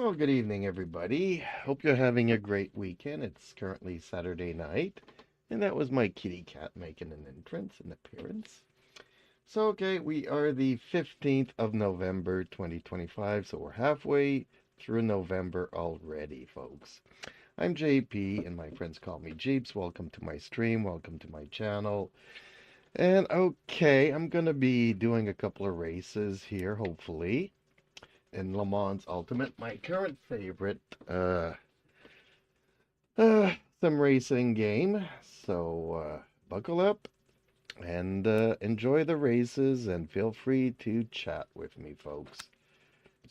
Well, good evening, everybody. Hope you're having a great weekend. It's currently Saturday night, and that was my kitty cat making an entrance, an appearance. So, okay, we are the 15th of November, 2025, so we're halfway through November already, folks. I'm JP, and my friends call me Jeeps. Welcome to my stream. Welcome to my channel. And okay, I'm going to be doing a couple of races here, hopefully. In Le Mans Ultimate, my current favorite sim racing game. So buckle up and enjoy the races, and feel free to chat with me, folks.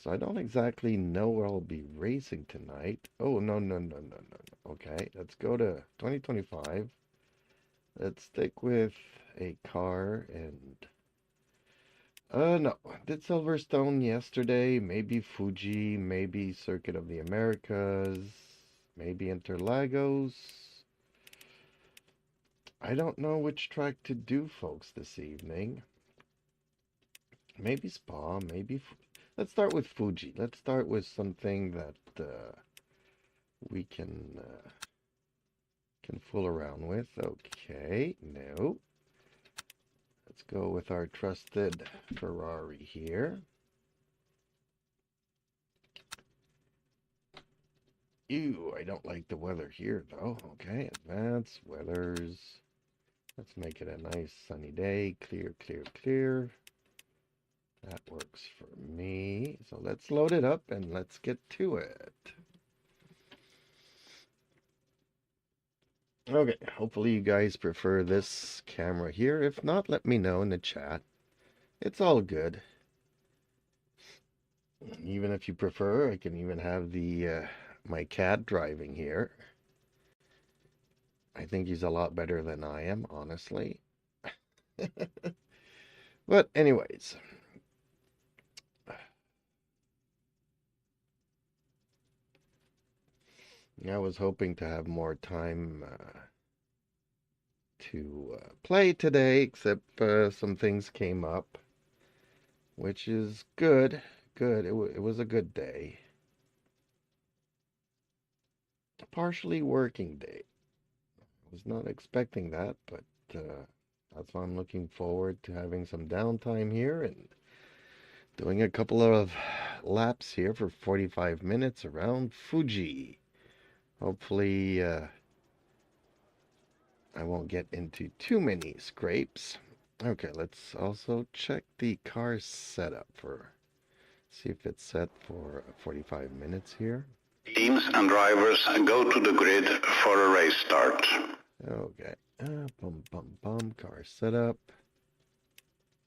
So I don't exactly know where I'll be racing tonight. Oh, no. Okay, let's go to 2025. Let's stick with a car and no, did Silverstone yesterday, maybe Fuji, maybe Circuit of the Americas, maybe Interlagos. I don't know which track to do, folks, this evening. Maybe Spa, maybe... Let's start with Fuji. Let's start with something that we can fool around with. Okay, no. Let's go with our trusted Ferrari here. Ew, I don't like the weather here, though. Okay, advanced weathers. Let's make it a nice sunny day. Clear, clear, clear. That works for me. So let's load it up and let's get to it. Okay, hopefully you guys prefer this camera here. If not, let me know in the chat. It's all good. Even if you prefer, I can even have the my cat driving here. I think he's a lot better than I am, honestly. But anyways, I was hoping to have more time to play today, except some things came up, which is good. Good. It was a good day. A partially working day. I was not expecting that, but that's why I'm looking forward to having some downtime here and doing a couple of laps here for 45 minutes around Fuji. Hopefully, I won't get into too many scrapes. Okay, let's also check the car setup see if it's set for 45 minutes here. Teams and drivers go to the grid for a race start. Okay, car setup.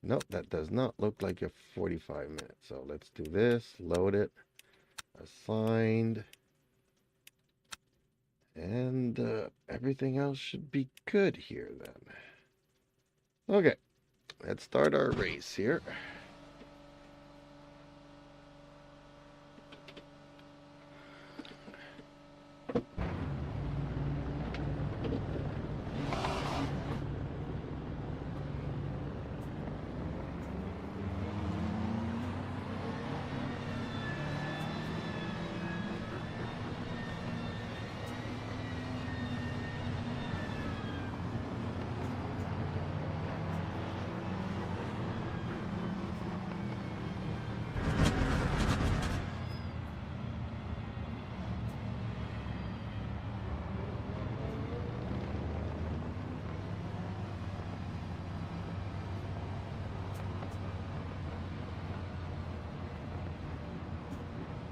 Nope, that does not look like a 45 minutes. So let's do this, load it, assigned. And everything else should be good here then. Okay, let's start our race here.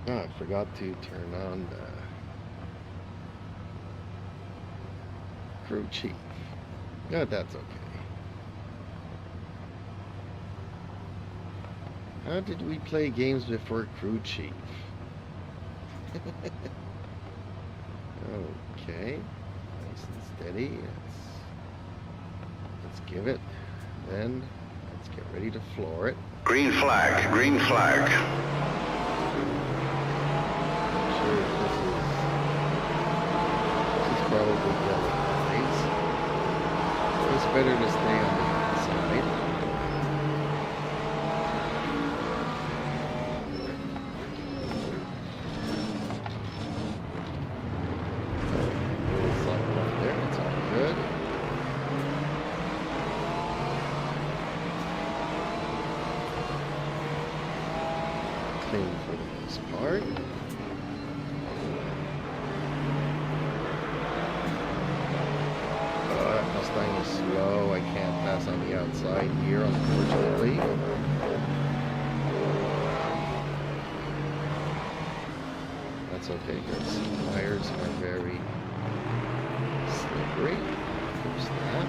Oh, I forgot to turn on the crew chief. No, that's okay. How did we play games before crew chief? Okay, nice and steady. Let's give it. Then let's get ready to floor it. Green flag, green flag. Sure, this is probably yellow lines. So it's better to stay on the inside. nothing for the most part. That Mustang is slow. I can't pass on the outside here, unfortunately. That's okay, because tires are very slippery. There's that.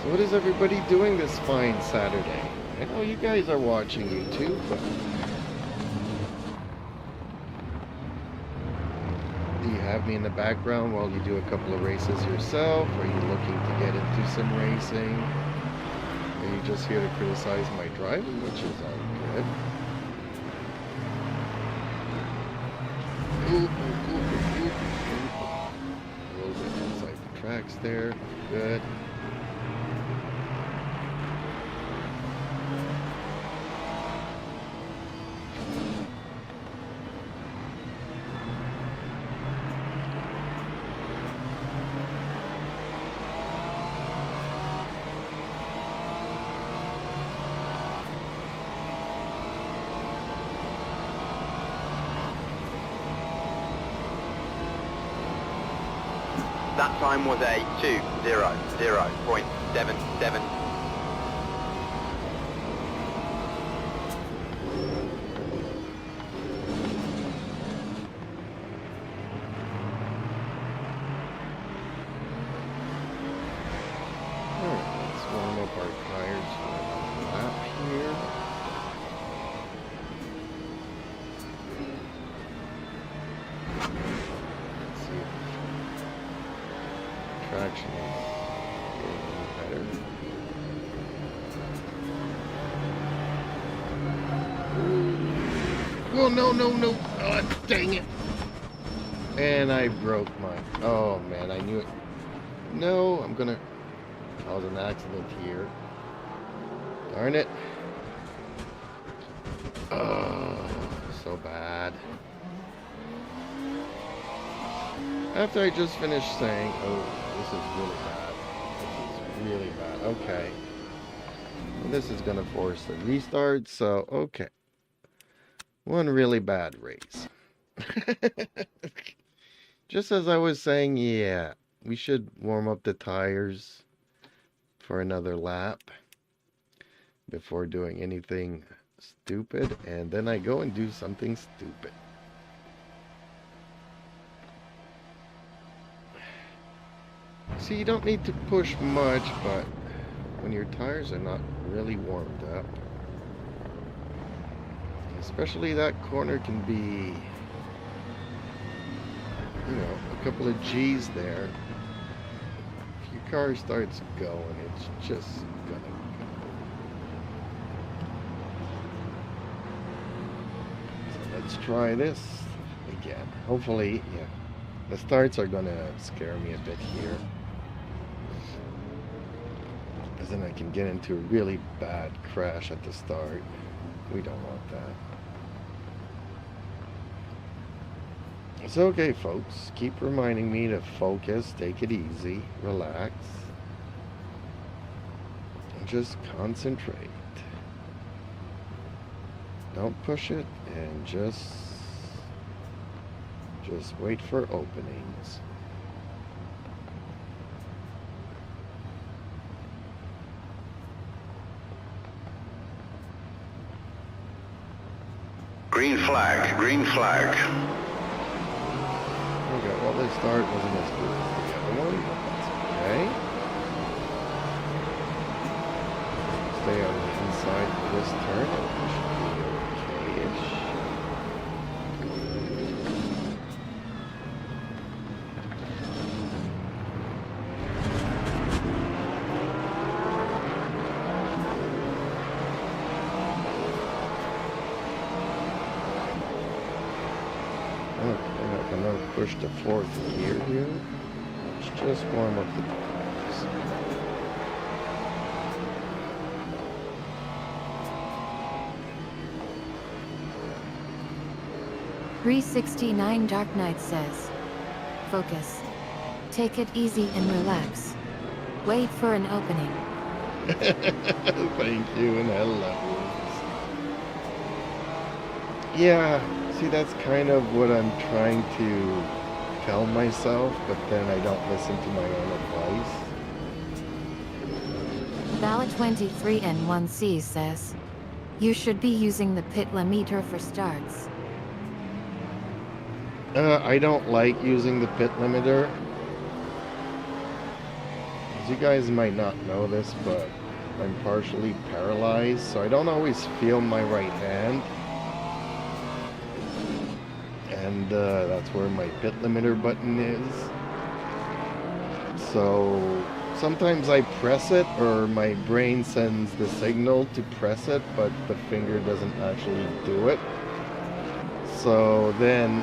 So what is everybody doing this fine Saturday? I know you guys are watching YouTube, but do you have me in the background while you do a couple of races yourself? Are you looking to get into some racing? Are you just here to criticize my driving, which is all good? Ooh, ooh, ooh, ooh. A little bit inside the tracks there. Good. That time was a 2:00.77. Alright, let's warm up our tires for a lap here. Let's see if traction is getting better. Oh, no, no, no. Oh, dang it. And I broke mine. Oh, man, I knew it. No, I'm gonna cause an accident here. Darn it. Oh, so bad. After I just finished saying, oh, this is really bad. This is really bad. Okay. And this is going to force a restart, so, okay. One really bad race. Just as I was saying, yeah, we should warm up the tires for another lap before doing anything stupid, and then I go and do something stupid. See, you don't need to push much, but when your tires are not really warmed up, especially that corner can be, you know, a couple of G's there. If your car starts going, it's just gonna go. So let's try this again. Hopefully, yeah, the starts are gonna scare me a bit here, because then I can get into a really bad crash at the start. We don't want that. It's okay, folks. Keep reminding me to focus, take it easy, relax, and just concentrate. Don't push it, and just wait for openings. Green flag, green flag. Okay, well, this start wasn't as good as the other one, but that's okay. Stay on the inside of this turn, and it should be okay-ish. Okay, I can now push the fourth gear here. Let's just warm up the tires. 369 Dark Knight says, focus. Take it easy and relax. Wait for an opening. Thank you, and hello. Yeah, see, that's kind of what I'm trying to tell myself, but then I don't listen to my own advice. Bala23N1C says, you should be using the pit limiter for starts. I don't like using the pit limiter. As you guys might not know this, but I'm partially paralyzed, so I don't always feel my right hand. And that's where my pit limiter button is. So sometimes I press it, or my brain sends the signal to press it, but the finger doesn't actually do it. So then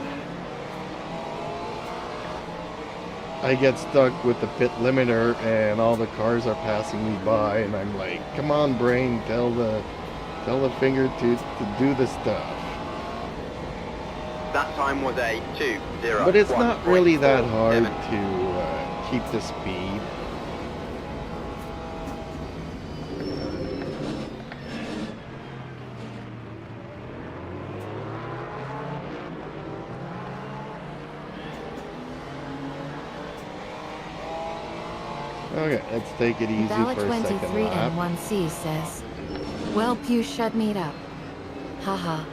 I get stuck with the pit limiter, and all the cars are passing me by, and I'm like, come on, brain, tell the finger to do the stuff. That time was a 2:01. But it's not really that hard to keep the speed. Okay, let's take it easy for a second lap. Bala23N1C says, well, you shut me up. Haha.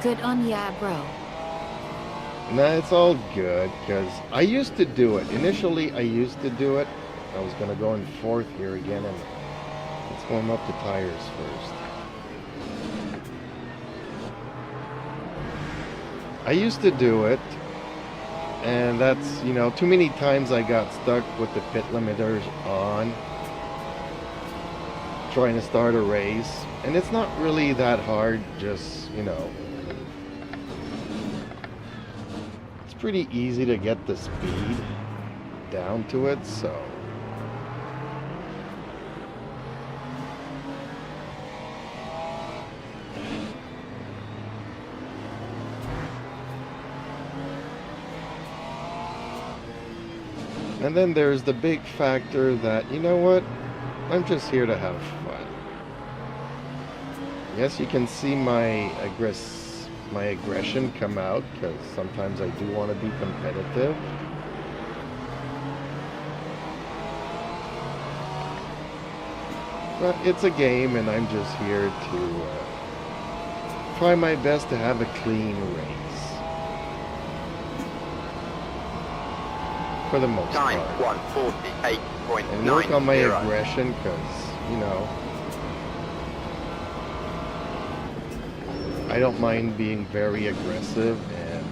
Good on ya, bro. Nah, it's all good, because I used to do it. Initially, I used to do it. I was going to go in fourth here again, and let's warm up the tires first. I used to do it, and that's, you know, too many times I got stuck with the pit limiters on, trying to start a race. And it's not really that hard, just, you know, it's pretty easy to get the speed down to it, so. And then there's the big factor that, you know what, I'm just here to have fun. Yes, you can see my aggression come out, because sometimes I do want to be competitive. But it's a game, and I'm just here to try my best to have a clean race. For the most Time part. 1:48.90. And work on my aggression, because, you know, I don't mind being very aggressive and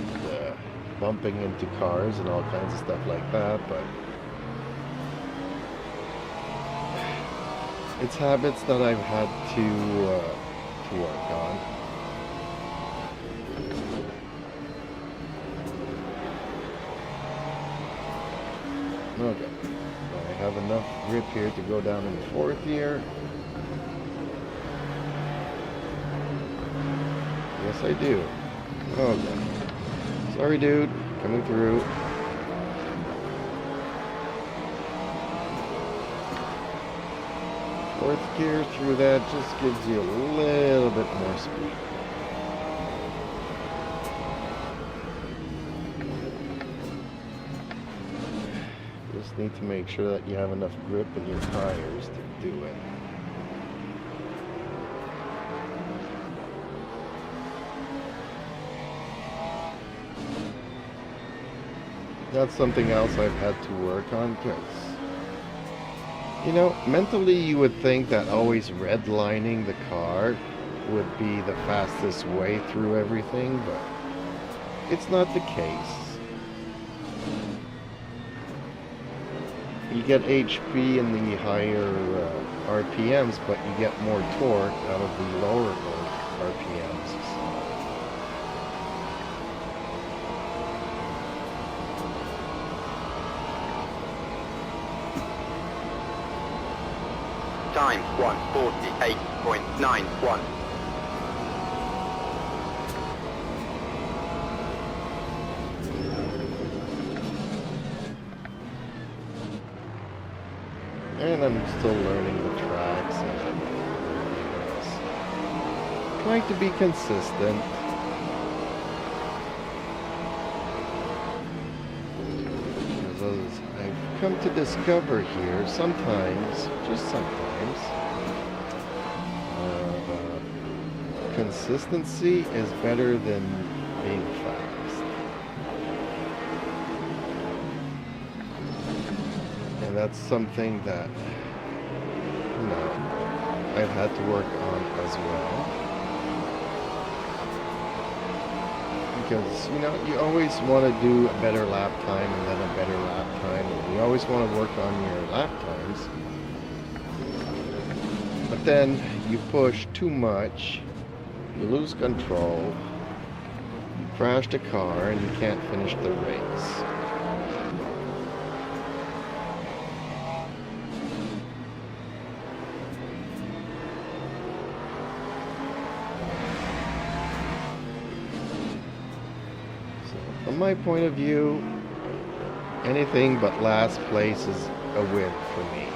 bumping into cars and all kinds of stuff like that, but it's habits that I've had to work on. Okay, I have enough grip here to go down in the fourth gear. Yes, I do. Okay. Sorry, dude. Coming through. Fourth gear through that just gives you a little bit more speed. Just need to make sure that you have enough grip in your tires to do it. That's something else I've had to work on, because, you know, mentally you would think that always redlining the car would be the fastest way through everything, but it's not the case. You get HP in the higher RPMs, but you get more torque out of the lower RPMs. Time 1:48.91. And I'm still learning the tracks and trying to be consistent. As I've come to discover here, sometimes, just sometimes, consistency is better than being fast. And that's something that, you know, I've had to work on as well. Because, you know, you always want to do a better lap time and then a better lap time. And you always want to work on your lap times. But then you push too much, you lose control, you crash the car, and you can't finish the race. From my point of view, anything but last place is a win for me.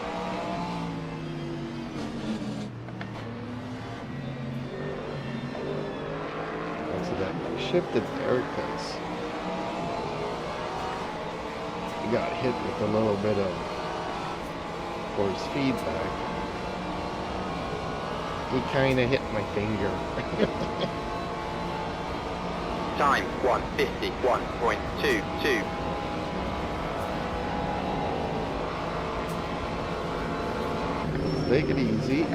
Accidentally shifted there because you got hit with a little bit of force feedback. He kind of hit my finger. Time 1:51.22. Take it easy.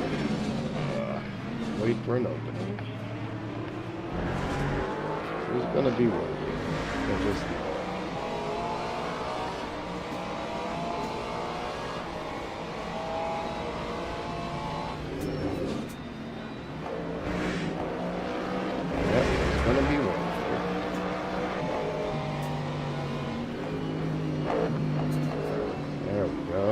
Wait for an opening. There's gonna be one. I just know it. Yep, there's gonna be one. There we go.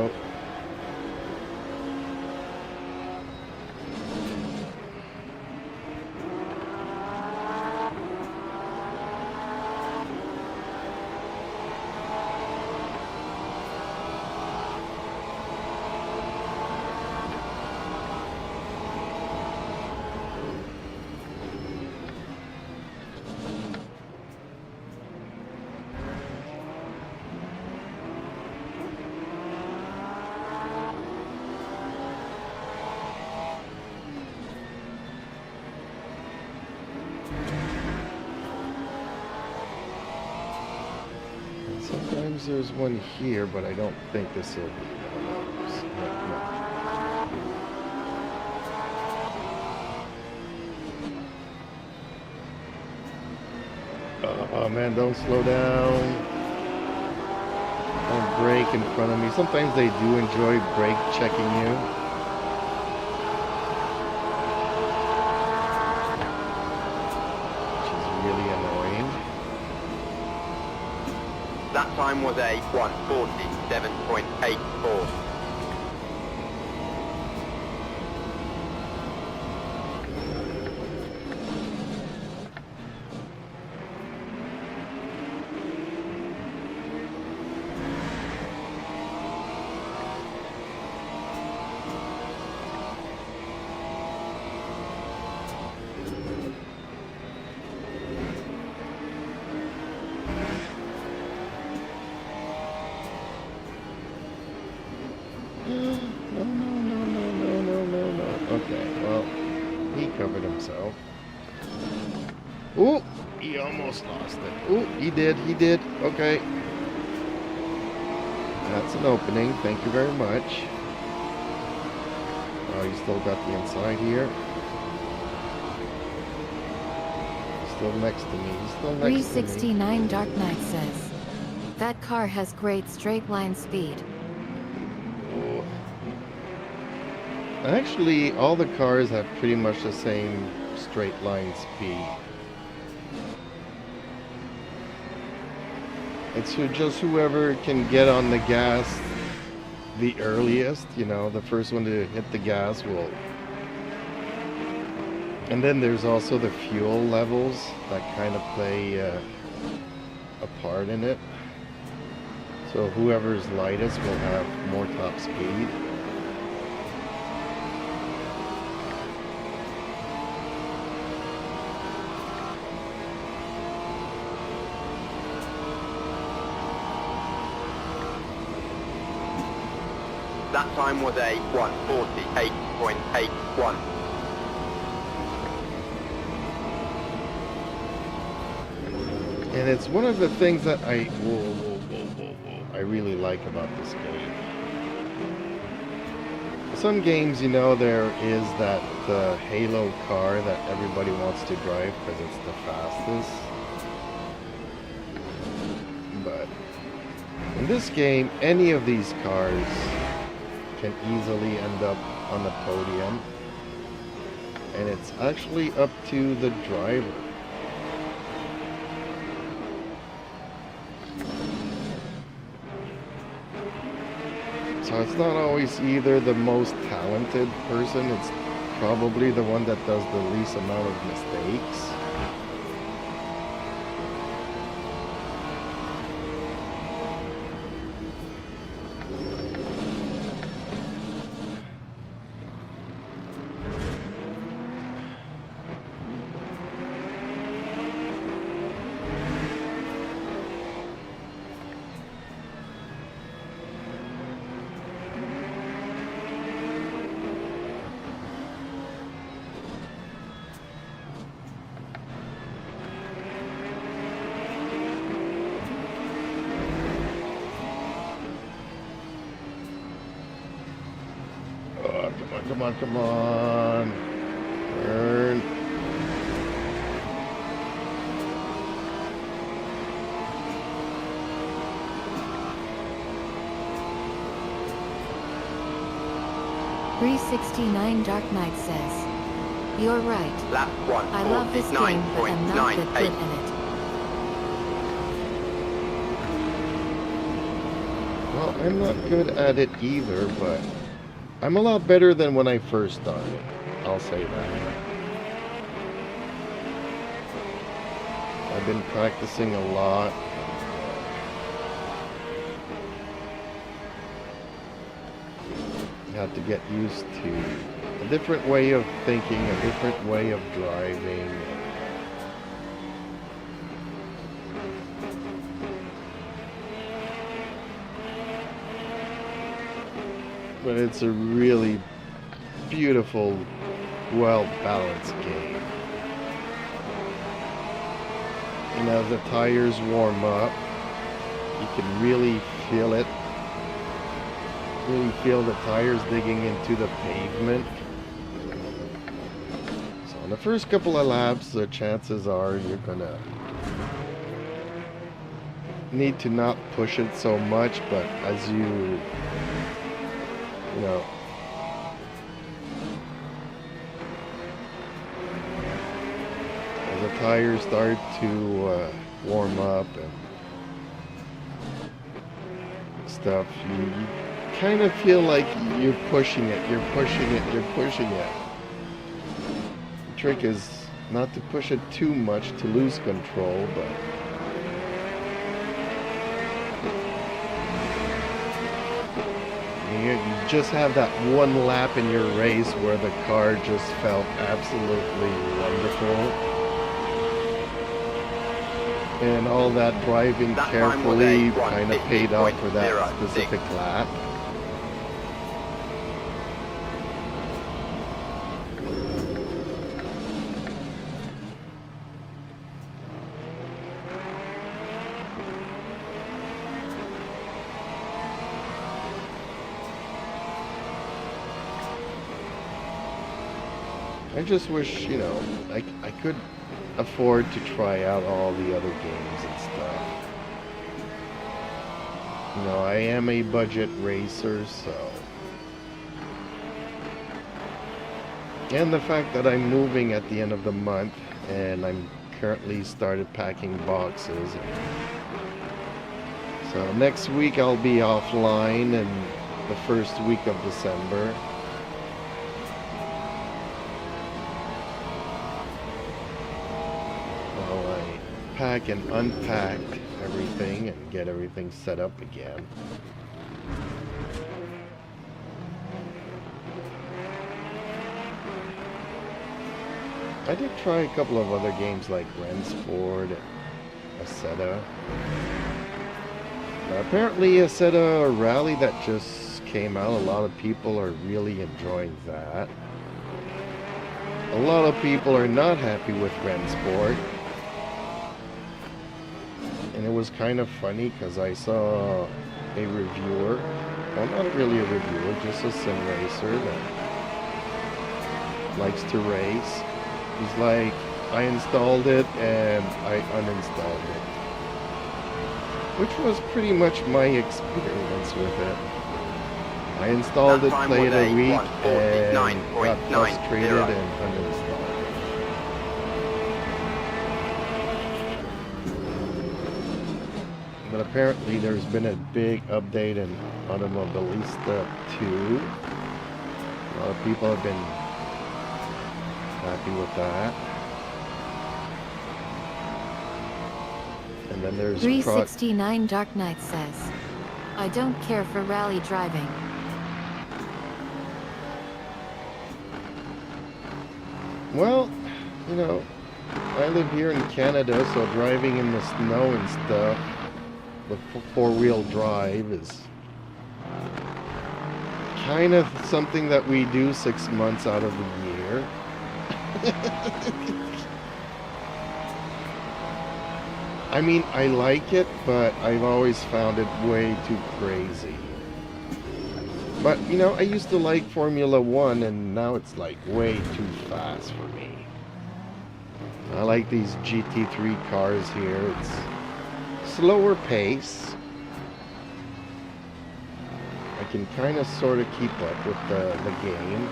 Sometimes there's one here, but I don't think this will be one of those. No. Oh man, don't slow down. Don't brake in front of me. Sometimes they do enjoy brake checking you. Which is really annoying. That time was a 1:47.84. No. Okay, well, he covered himself. Ooh, he almost lost it. Ooh, he did. Okay. That's an opening. Thank you very much. Oh, you still got the inside here. He's still next to me. 369 Dark Knight says, that car has great straight line speed. Actually, all the cars have pretty much the same straight line speed. It's just whoever can get on the gas the earliest, you know, the first one to hit the gas will. And then there's also the fuel levels that kind of play a part in it. So whoever's lightest will have more top speed. That time was a 1:48.81. And it's one of the things that I really like about this game. Some games, you know, there is that Halo car that everybody wants to drive because it's the fastest. But in this game, any of these cars can easily end up on the podium. And it's actually up to the driver. So it's not always either the most talented person, it's probably the one that does the least amount of mistakes. Come on. Turn. .369 Dark Knight says, "You're right. Lap I love this game, but I'm not that good in it." Well, I'm not good at it either, but I'm a lot better than when I first started. I'll say that. I've been practicing a lot. I had to get used to a different way of thinking, a different way of driving. But it's a really beautiful, well-balanced game. And as the tires warm up, you can really feel it. Really feel the tires digging into the pavement. So in the first couple of laps, the chances are you're gonna need to not push it so much, but as you know, as the tires start to warm up and stuff, you kind of feel like you're pushing it. The trick is not to push it too much to lose control, but you just have that one lap in your race where the car just felt absolutely wonderful. And all that driving carefully kind of paid off for that specific lap. I just wish, you know, I could afford to try out all the other games and stuff. You know, I am a budget racer, so. And the fact that I'm moving at the end of the month and I'm currently started packing boxes. So next week I'll be offline and the first week of December. Pack and unpack everything and get everything set up again. I did try a couple of other games like Rensport and Assetto. But apparently Assetto, a rally that just came out. A lot of people are really enjoying that. A lot of people are not happy with Rensport. And it was kind of funny because I saw a reviewer, well, not really a reviewer, just a sim racer that likes to race. He's like, I installed it and I uninstalled it. Which was pretty much my experience with it. I installed it, played a week, and got frustrated and uninstalled it. But apparently there's been a big update in Automobilista 2. A lot of people have been happy with that. And then there's 369 Dark Knight says, I don't care for rally driving. Well, you know, I live here in Canada, so driving in the snow and stuff with four-wheel drive is kind of something that we do 6 months out of the year. I mean, I like it, but I've always found it way too crazy. But, you know, I used to like Formula 1, and now it's like way too fast for me. I like these GT3 cars here. It's slower pace. I can kind of sort of keep up with the game.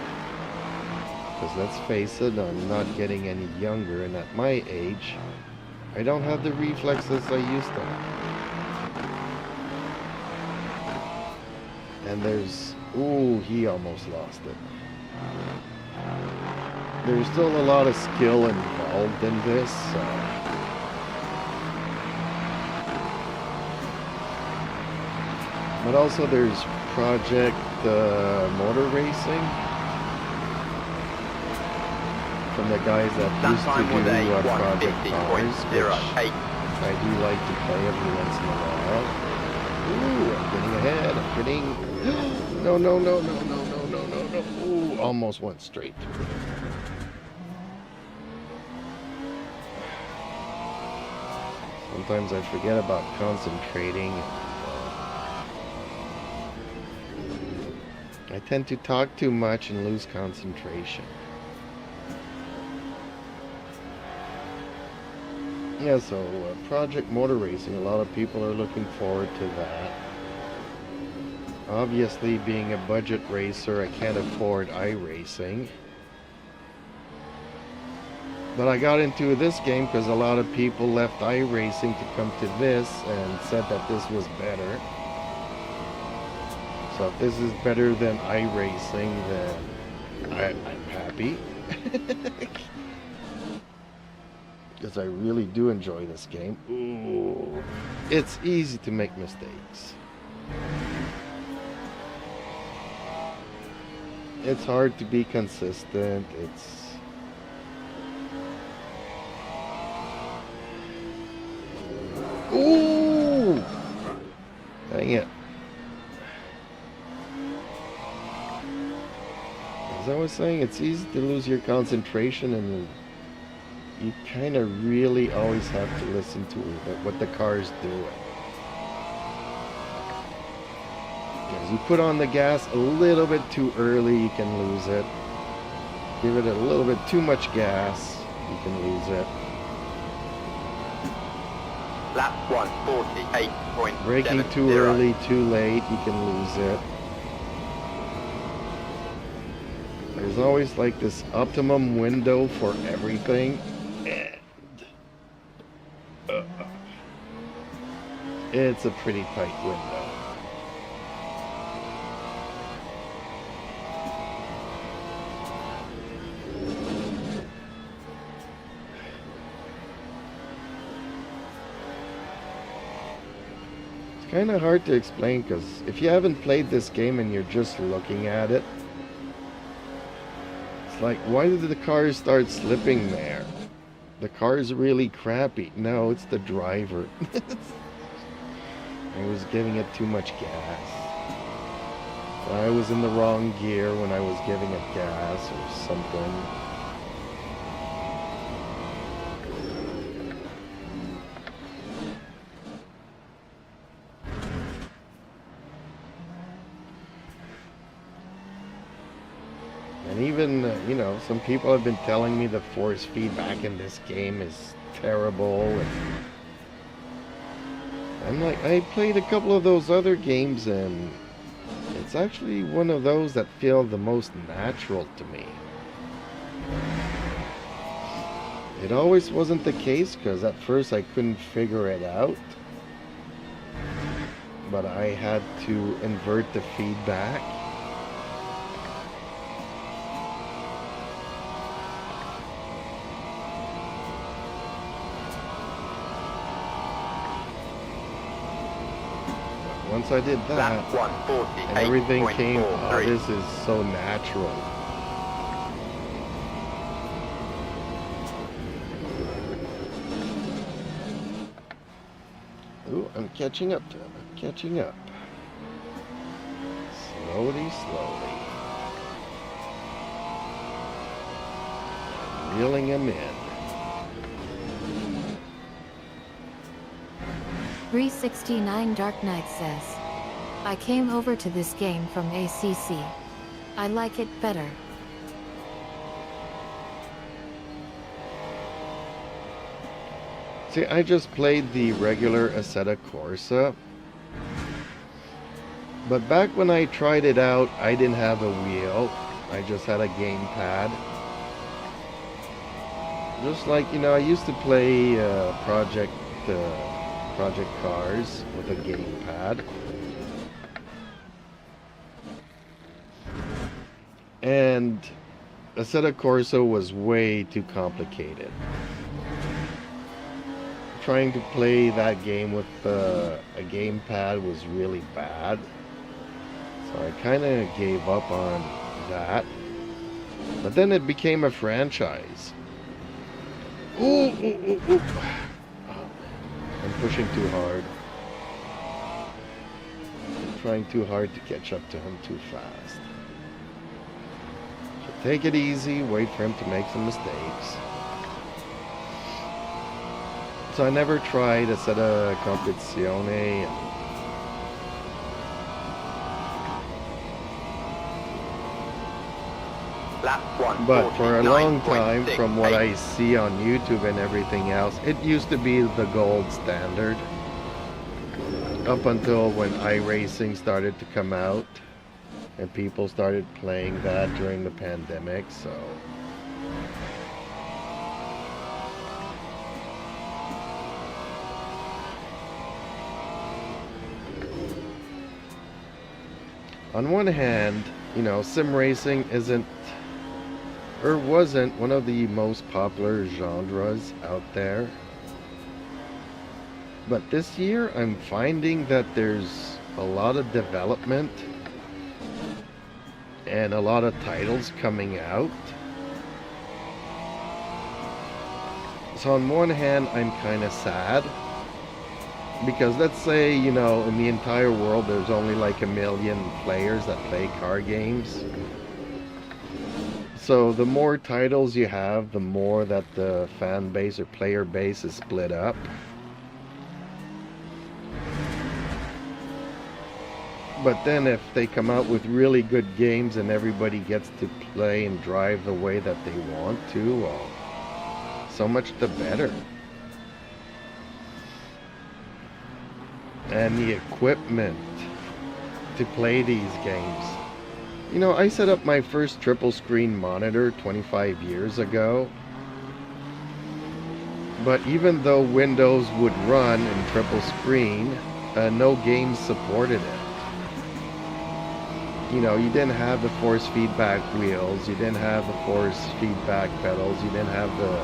Because let's face it, I'm not getting any younger, and at my age, I don't have the reflexes I used to have. And there's... Ooh, he almost lost it. There's still a lot of skill involved in this, so... But also there's Project Motor Racing. From the guys that used to do Project Cars, which I do like to play every once in a while. Ooh, I'm getting ahead. I'm getting... No. Ooh, almost went straight through. Sometimes I forget about concentrating. I tend to talk too much and lose concentration. Yeah, so Project Motor Racing, a lot of people are looking forward to that. Obviously, being a budget racer, I can't afford iRacing. But I got into this game because a lot of people left iRacing to come to this and said that this was better. So if this is better than iRacing, then I'm happy. Because I really do enjoy this game. Ooh, it's easy to make mistakes. It's hard to be consistent. It's... Ooh! Dang it. As I was saying, it's easy to lose your concentration, and you kind of really always have to listen to what the car is doing. As you put on the gas a little bit too early, you can lose it. Give it a little bit too much gas, you can lose it. Lap 148.7. Braking too early, too late, you can lose it. There's always like this optimum window for everything. And it's a pretty tight window. It's kind of hard to explain because if you haven't played this game and you're just looking at it, it's like, why did the car start slipping there? The car is really crappy. No, it's the driver. I was giving it too much gas. I was in the wrong gear when I was giving it gas or something. And even, you know, some people have been telling me the force feedback in this game is terrible. And I'm like, I played a couple of those other games and it's actually one of those that feel the most natural to me. It always wasn't the case because at first I couldn't figure it out. But I had to invert the feedback. Once I did that, and everything came, oh, this is so natural. Ooh, I'm catching up to him. I'm catching up. Slowly, slowly. Reeling him in. 369 Dark Knight says, I came over to this game from ACC. I like it better. See, I just played the regular Assetto Corsa. But back when I tried it out, I didn't have a wheel. I just had a gamepad. Just like, you know, I used to play Project Cars with a gamepad. And Assetto Corsa was way too complicated. Trying to play that game with a gamepad was really bad. So I kind of gave up on that. But then it became a franchise. Ooh, ooh, ooh, ooh. I'm pushing too hard. I'm trying too hard to catch up to him too fast. So take it easy, wait for him to make some mistakes. So I never tried a set of competizione. But for a long time, from what I see on YouTube and everything else, it used to be the gold standard. Up until when iRacing started to come out, and people started playing that during the pandemic, so... On one hand, you know, sim racing isn't, or wasn't, one of the most popular genres out there. But this year, I'm finding that there's a lot of development and a lot of titles coming out. So on one hand, I'm kind of sad. Because let's say, you know, in the entire world, there's only like 1 million players that play car games. So the more titles you have, the more that the fan base or player base is split up. But then if they come out with really good games and everybody gets to play and drive the way that they want to, well, so much the better. And the equipment to play these games. You know, I set up my first triple screen monitor 25 years ago. But even though Windows would run in triple screen, no games supported it. You know, you didn't have the force feedback wheels, you didn't have the force feedback pedals, you didn't have the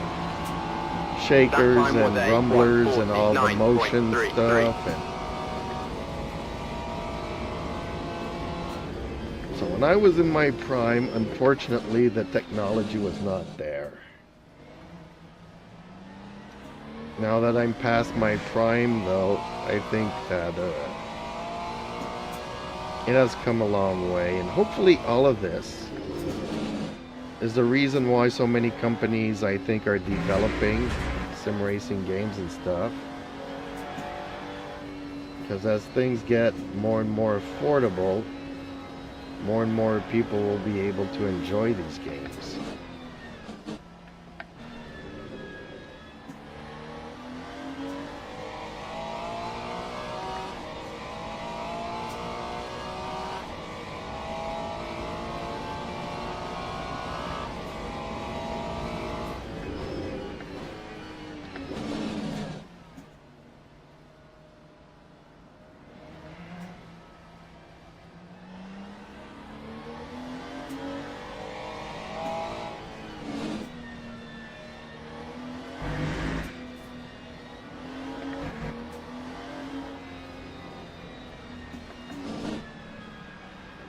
shakers and rumblers and all the motion stuff. And so when I was in my prime, unfortunately, the technology was not there. Now that I'm past my prime, though, I think that it has come a long way, and hopefully all of this is the reason why so many companies, I think, are developing sim racing games and stuff. Because as things get more and more affordable, more and more people will be able to enjoy these games.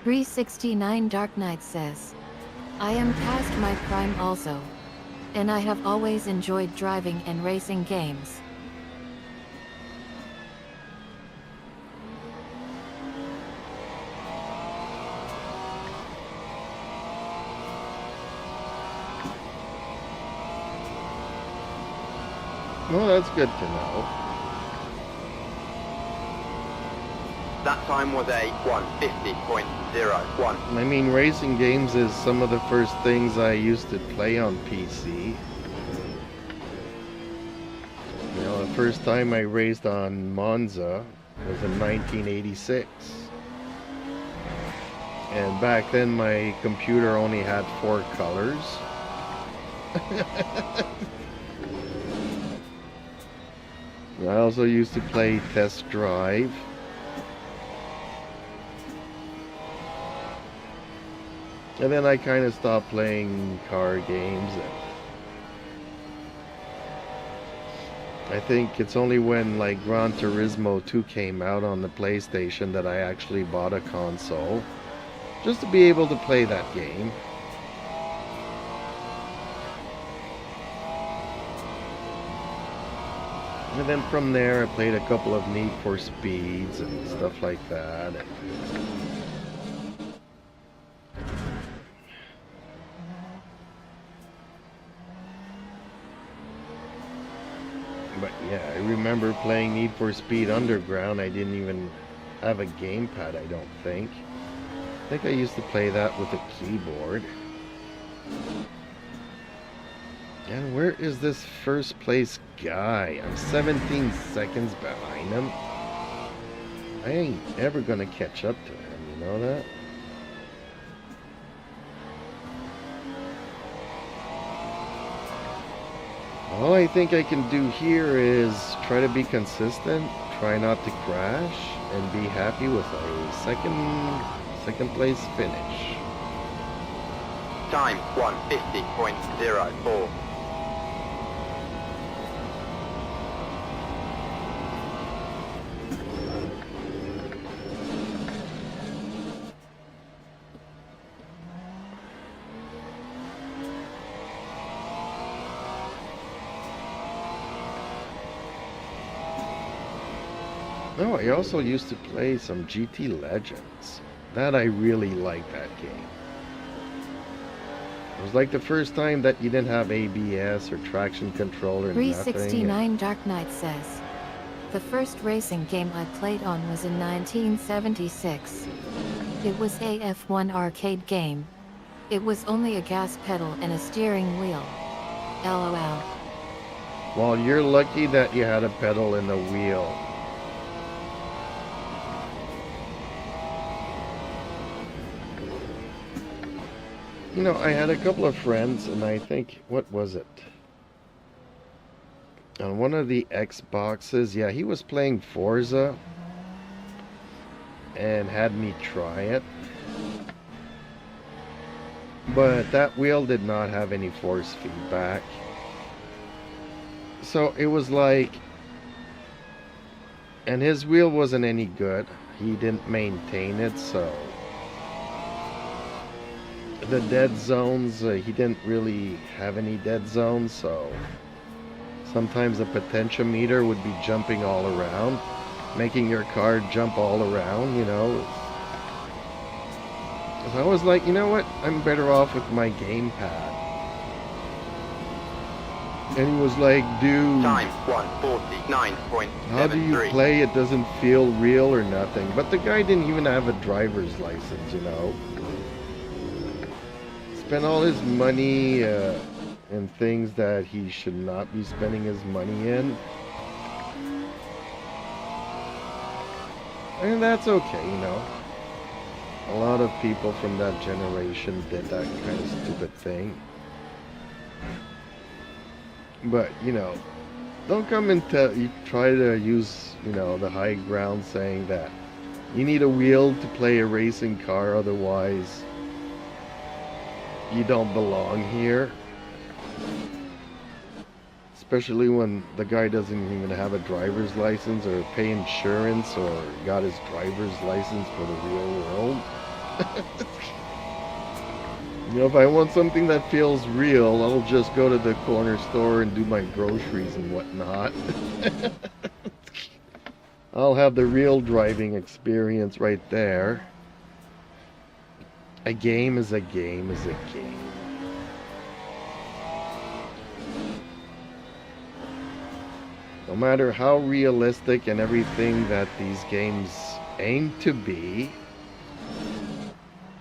.369 Dark Knight says, I am past my prime also. And I have always enjoyed driving and racing games. Well, that's good to know. That time was a 1:50.01. I mean, racing games is some of the first things I used to play on PC. You know, the first time I raced on Monza was in 1986. And back then my computer only had 4 colors. I also used to play Test Drive. And then I kind of stopped playing car games. I think it's only when like Gran Turismo 2 came out on the PlayStation that I actually bought a console just to be able to play that game. And then from there I played a couple of Need for Speeds and stuff like that. But yeah, I remember playing Need for Speed Underground. I didn't even have a gamepad, I don't think. I think I used to play that with a keyboard. And where is this first place guy? I'm 17 seconds behind him. I ain't ever gonna catch up to him, you know that? All I think I can do here is try to be consistent, try not to crash, and be happy with a second place finish. Time 1:50.04. No, I also used to play some GT Legends. That I really liked that game. It was like the first time that you didn't have ABS or traction control or nothing. 369 Dark Knight says, the first racing game I played on was in 1976. It was a F1 arcade game. It was only a gas pedal and a steering wheel. LOL. Well, you're lucky that you had a pedal and a wheel. You know, I had a couple of friends, and I think, what was it? On one of the Xboxes, yeah, he was playing Forza and had me try it. But that wheel did not have any force feedback. So it was like, and his wheel wasn't any good. He didn't maintain it, so the dead zones, he didn't really have any dead zones, so sometimes the potentiometer would be jumping all around, making your car jump all around, you know. So I was like, you know what? I'm better off with my gamepad. And he was like, dude, Time 1:49.73. how do you play? It doesn't feel real or nothing. But the guy didn't even have a driver's license, you know. Spent all his money in things that he should not be spending his money in. And that's okay, you know. A lot of people from that generation did that kind of stupid thing. But, you know, don't come and you try to use, you know, the high ground saying that you need a wheel to play a racing car, otherwise you don't belong here. Especially when the guy doesn't even have a driver's license or pay insurance or got his driver's license for the real world. You know, if I want something that feels real, I'll just go to the corner store and do my groceries and whatnot. I'll have the real driving experience right there. A game is a game is a game. No matter how realistic and everything that these games aim to be,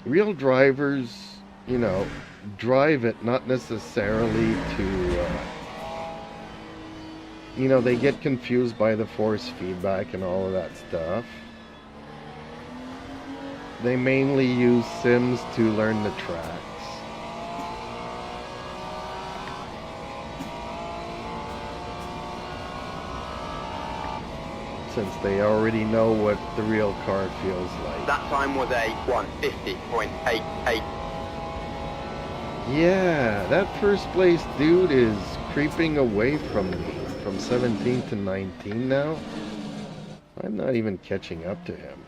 real drivers, you know, drive it not necessarily to, you know, they get confused by the force feedback and all of that stuff. They mainly use sims to learn the tracks. Since they already know what the real car feels like. That time was a 1:50.88. Yeah, that first place dude is creeping away from me. From 17 to 19 now. I'm not even catching up to him.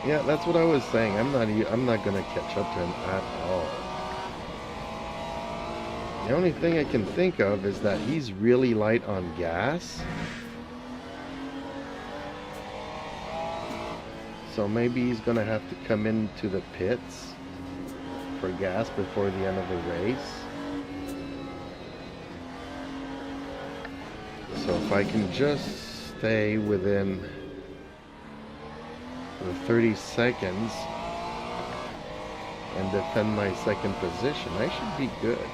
Yeah, that's what I was saying. I'm not gonna catch up to him at all. The only thing I can think of is that he's really light on gas. So maybe he's gonna have to come into the pits for gas before the end of the race. So if I can just stay within the 30 seconds and defend my second position, I should be good.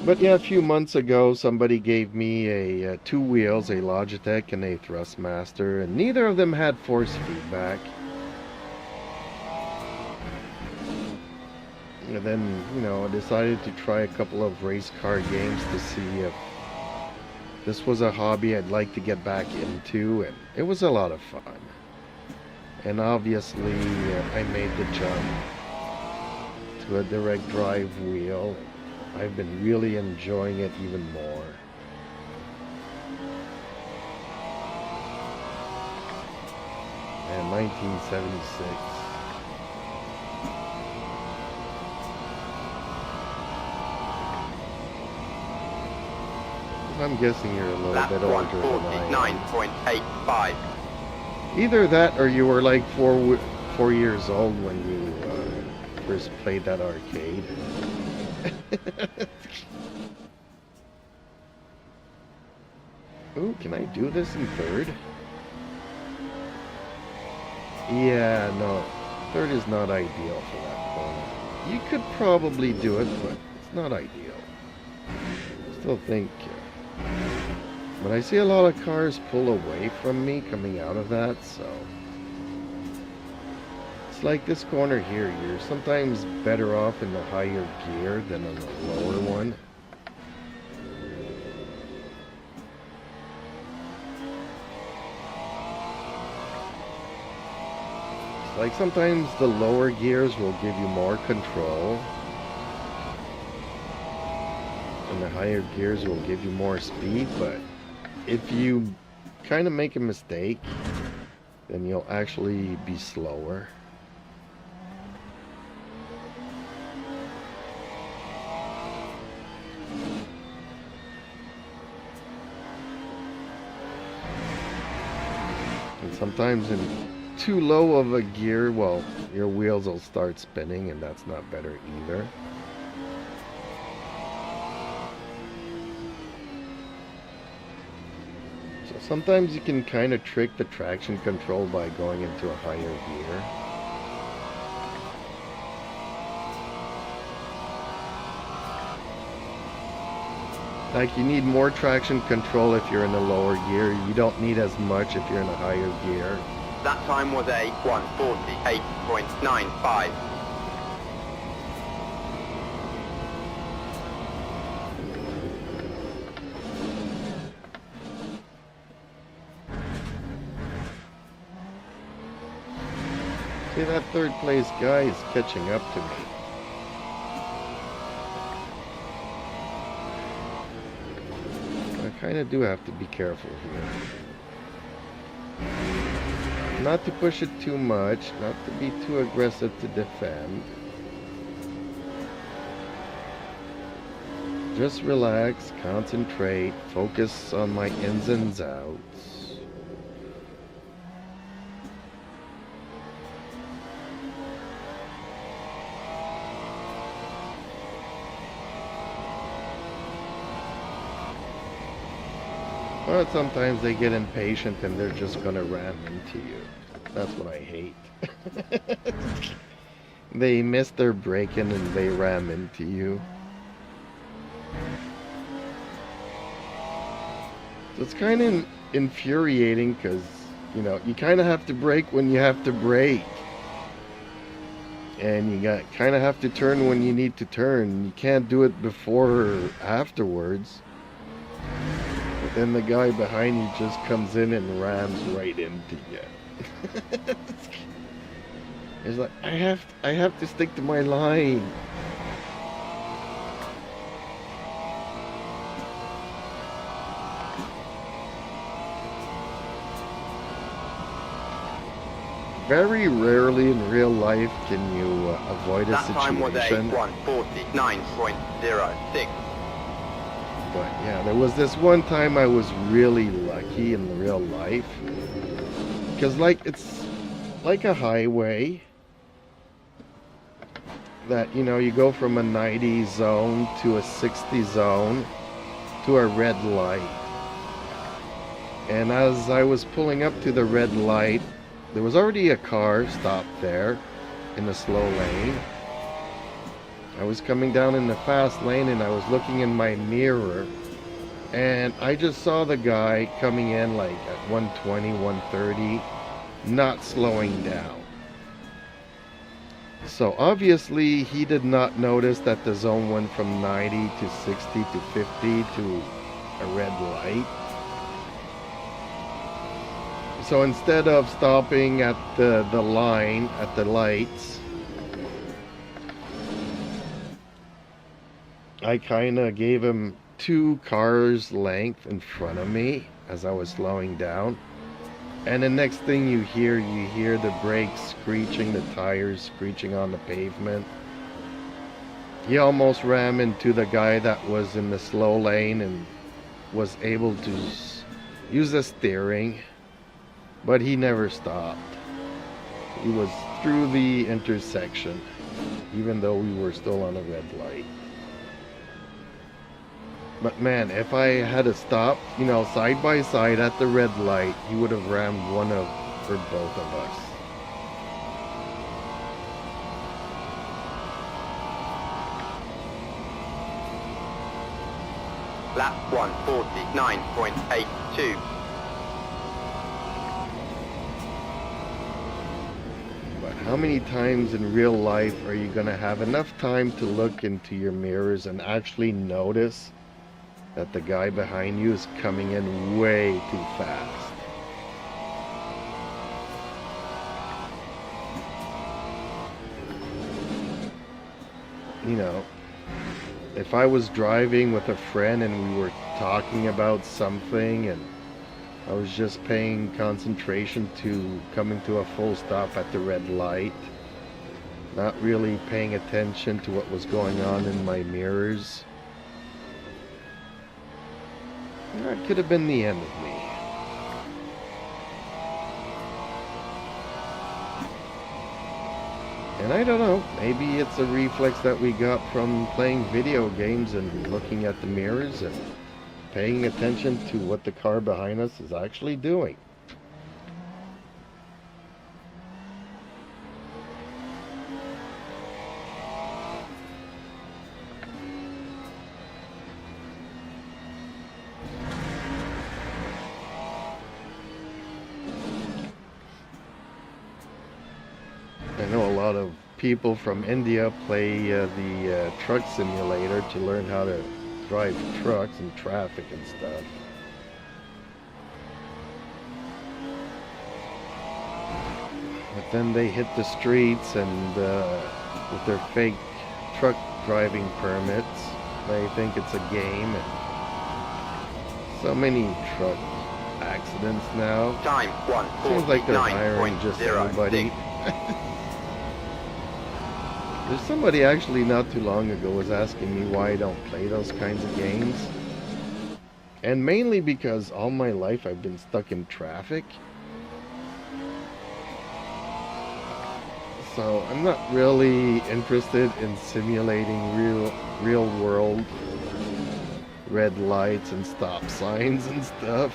But yeah, a few months ago, somebody gave me a two wheels, a Logitech and a Thrustmaster, and neither of them had force feedback. And then, you know, I decided to try a couple of race car games to see if this was a hobby I'd like to get back into, and it was a lot of fun. And obviously, I made the jump to a direct drive wheel. I've been really enjoying it even more. And 1976. I'm guessing you're a little bit older than I am. 1:49.85. Either that or you were like 4 years old when you first played that arcade. Ooh, can I do this in third? Yeah, no. Third is not ideal for that corner. You could probably do it, but it's not ideal. Still think... but I see a lot of cars pull away from me coming out of that, so... it's like this corner here, you're sometimes better off in the higher gear than on the lower one. It's like sometimes the lower gears will give you more control, and the higher gears will give you more speed, but if you kind of make a mistake, then you'll actually be slower. sometimes in too low of a gear, well, your wheels will start spinning, and that's not better either. So sometimes you can kind of trick the traction control by going into a higher gear. Like, you need more traction control if you're in a lower gear. You don't need as much if you're in a higher gear. That time was a 1:48.95. See, that third place guy is catching up to me. I kind of do have to be careful here. Not to push it too much, not to be too aggressive to defend. Just relax, concentrate, focus on my ins and outs. But sometimes they get impatient and they're just gonna ram into you. That's what I hate. They miss their braking and they ram into you. So it's kind of infuriating because, you know, you kind of have to brake when you have to brake. And you kind of have to turn when you need to turn. You can't do it before or afterwards. Then the guy behind you just comes in and rams right into you. It's like, I have to stick to my line. Very rarely in real life can you avoid a That time was a situation. 1:49.06. But yeah, there was this one time I was really lucky in real life. Because it's like a highway that, you know, you go from a 90 zone to a 60 zone to a red light. And as I was pulling up to the red light, there was already a car stopped there in the slow lane. I was coming down in the fast lane and I was looking in my mirror and I just saw the guy coming in like at 120, 130, not slowing down. So obviously he did not notice that the zone went from 90 to 60 to 50 to a red light. So instead of stopping at the line, at the lights, I kind of gave him 2 cars length in front of me as I was slowing down. And the next thing you hear the brakes screeching, the tires screeching on the pavement. He almost ran into the guy that was in the slow lane and was able to use the steering, but he never stopped. He was through the intersection, even though we were still on a red light. But man, if I had stopped, you know, side by side at the red light, he would have rammed one of or both of us. Lap 1:49.82. But how many times in real life are you going to have enough time to look into your mirrors and actually notice that the guy behind you is coming in way too fast? You know, if I was driving with a friend and we were talking about something and I was just paying concentration to coming to a full stop at the red light, not really paying attention to what was going on in my mirrors, that could have been the end of me. And I don't know, maybe it's a reflex that we got from playing video games and looking at the mirrors and paying attention to what the car behind us is actually doing. I know a lot of people from India play the truck simulator to learn how to drive trucks and traffic and stuff. But then they hit the streets and with their fake truck driving permits, they think it's a game. And so many truck accidents now. Time Seems like they're hiring just 1:49.06. everybody. There's somebody actually not too long ago was asking me why I don't play those kinds of games. And mainly because all my life I've been stuck in traffic. So I'm not really interested in simulating real world red lights and stop signs and stuff.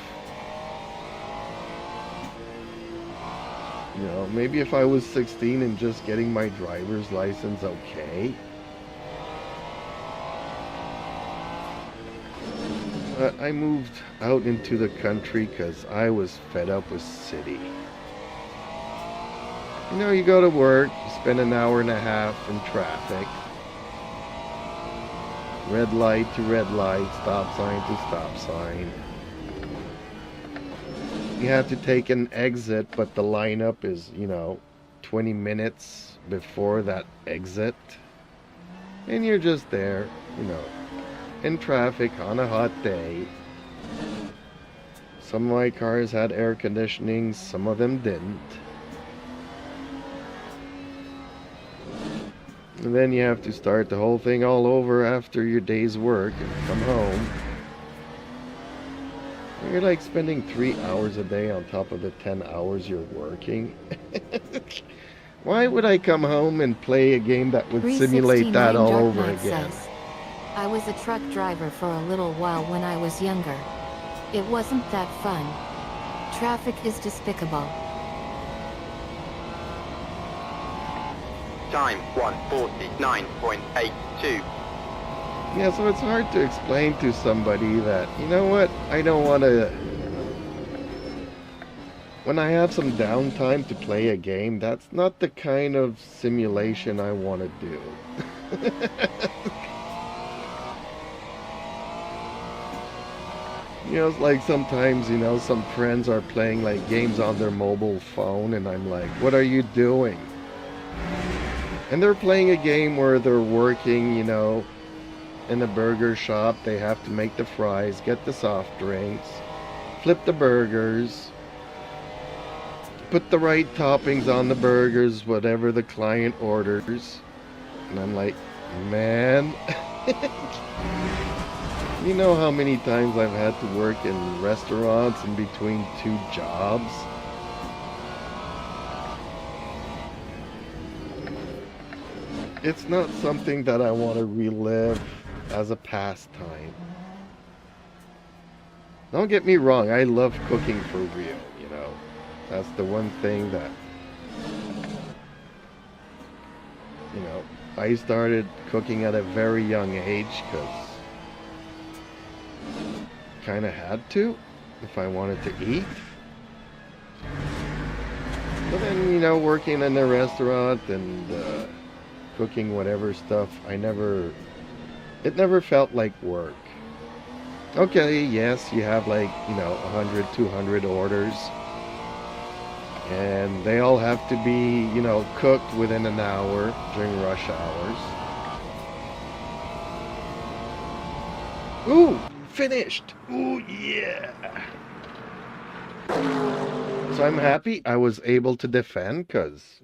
You know, maybe if I was 16 and just getting my driver's license, okay. But I moved out into the country because I was fed up with city. You know, you go to work, you spend an hour and a half in traffic. Red light to red light, stop sign to stop sign. You have to take an exit, but the lineup is, 20 minutes before that exit. And you're just there, in traffic on a hot day. Some of my cars had air conditioning, some of them didn't. And then you have to start the whole thing all over after your day's work and come home. You're like spending 3 hours a day on top of the 10 hours you're working. Why would I come home and play a game that would simulate that all over again? Says, I was a truck driver for a little while when I was younger. It wasn't that fun. Traffic is despicable. Time 1:49.82. Yeah, so it's hard to explain to somebody that, you know what, I don't want to... When I have some downtime to play a game, that's not the kind of simulation I want to do. It's like sometimes, some friends are playing like games on their mobile phone and I'm like, what are you doing? And they're playing a game where they're working, in a burger shop. They have to make the fries, get the soft drinks, flip the burgers, put the right toppings on the burgers, whatever the client orders. And I'm like, man, you know how many times I've had to work in restaurants in between 2 jobs? It's not something that I want to relive as a pastime. Don't get me wrong, I love cooking for real, That's the one thing that, I started cooking at a very young age because kind of had to if I wanted to eat. But then, working in a restaurant and cooking whatever stuff, it never felt like work. Okay, yes, you have like, 100, 200 orders. And they all have to be, cooked within an hour during rush hours. Ooh, finished. Ooh, yeah. So I'm happy I was able to defend because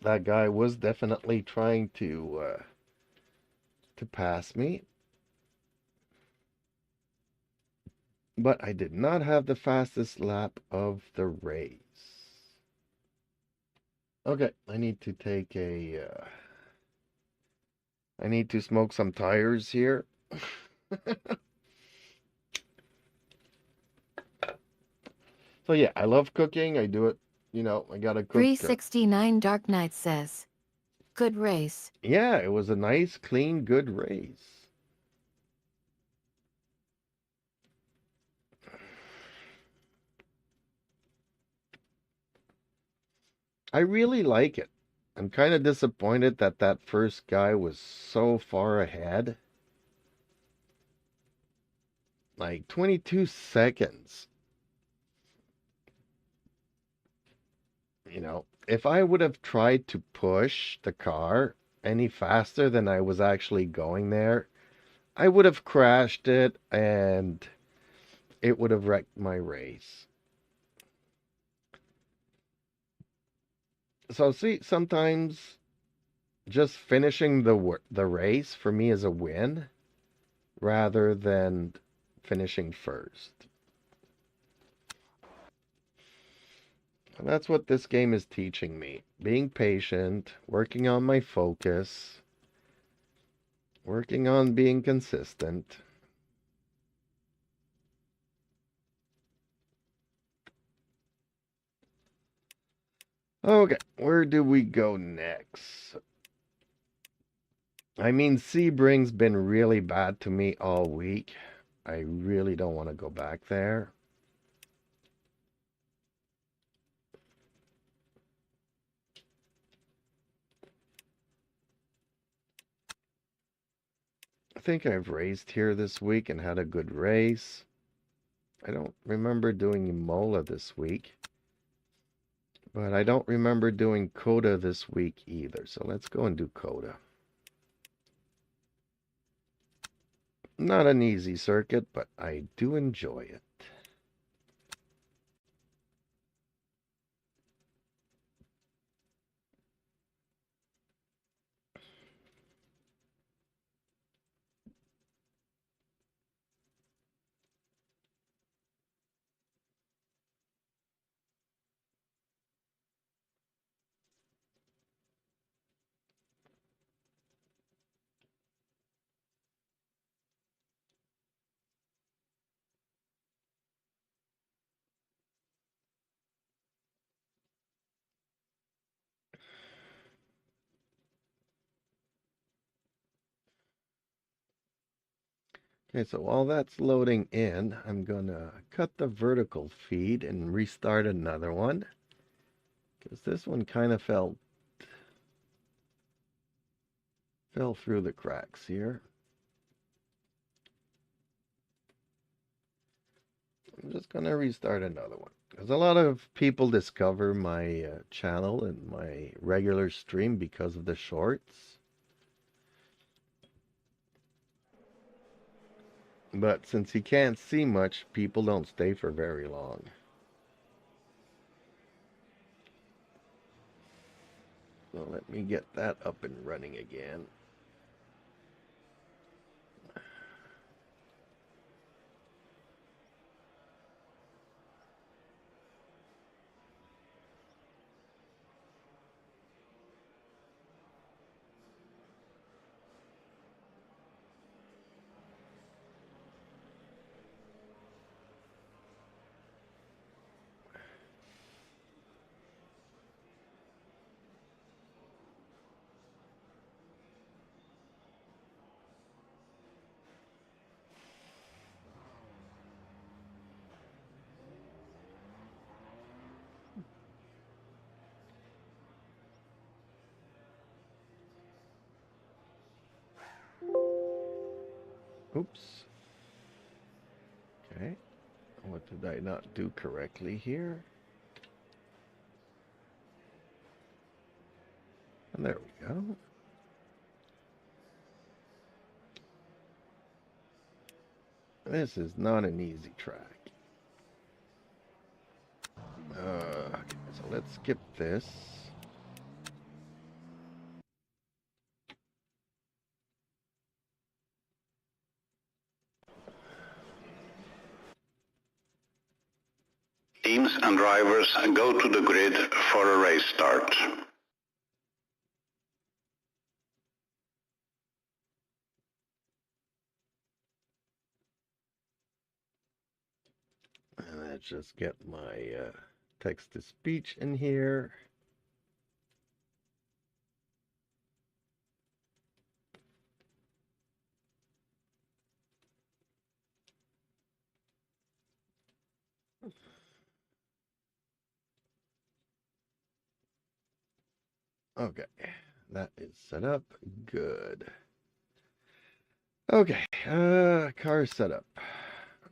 that guy was definitely trying to pass me. But I did not have the fastest lap of the race. Okay, I need to take I need to smoke some tires here. So yeah, I love cooking. I do it, I gotta cook. 369 Dark Knight says, good race. Yeah, it was a nice, clean, good race. I really like it. I'm kind of disappointed that that first guy was so far ahead. Like 22 seconds. If I would have tried to push the car any faster than I was actually going there, I would have crashed it and it would have wrecked my race. So see, sometimes just finishing the race for me is a win rather than finishing first. And that's what this game is teaching me. Being patient, working on my focus, working on being consistent. Okay, where do we go next? I mean, Sebring's been really bad to me all week. I really don't want to go back there. I think I've raced here this week and had a good race. I don't remember doing Imola this week. But I don't remember doing Coda this week either. So let's go and do Coda. Not an easy circuit, but I do enjoy it. Okay, so while that's loading in, I'm going to cut the vertical feed and restart another one. Because this one kind of fell through the cracks here. I'm just going to restart another one. Because a lot of people discover my channel and my regular stream because of the shorts. But since you can't see much, people don't stay for very long. So let me get that up and running again. Oops. Okay. What did I not do correctly here? And there we go. This is not an easy track. Okay, so let's skip this. Teams and drivers go to the grid for a race start. Let's just get my text-to-speech in here. Okay, that is set up. Good. Okay, car setup.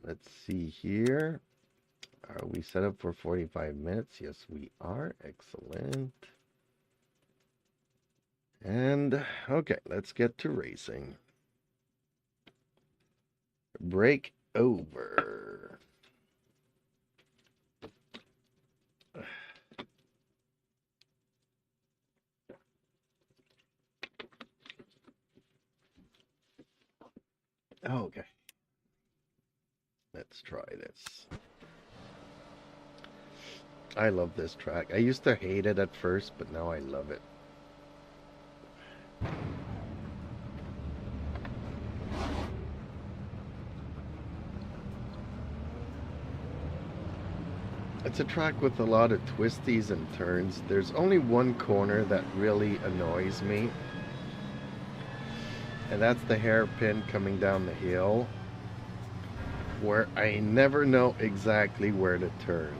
Let's see here. Are we set up for 45 minutes? Yes, we are. Excellent. And, okay, let's get to racing. Break over. Okay. Let's try this. I love this track. I used to hate it at first, but now I love it. It's a track with a lot of twisties and turns. There's only one corner that really annoys me, and that's the hairpin coming down the hill, where I never know exactly where to turn.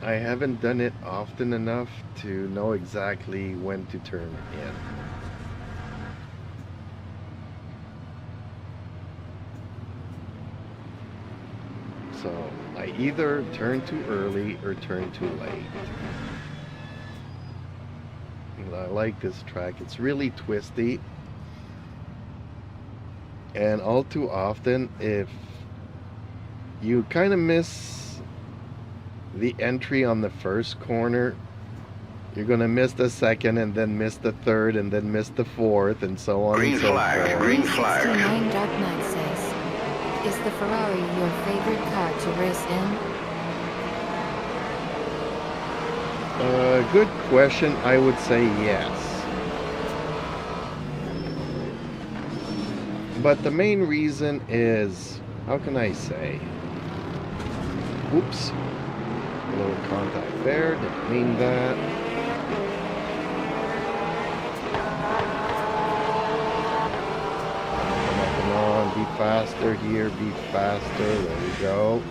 I haven't done it often enough to know exactly when to turn in. So I either turn too early or turn too late. And I like this track. It's really twisty. And all too often, if you kind of miss the entry on the first corner, you're going to miss the second, and then miss the third, and then miss the fourth, and so on Green and so flag, forth. green flag. 69 Dark Knight says, is the Ferrari your favorite car to race in? Good question. I would say yes. But the main reason is, how can I say? Oops. A little contact there. Didn't mean that. Come on. Be faster here. Be faster. There we go.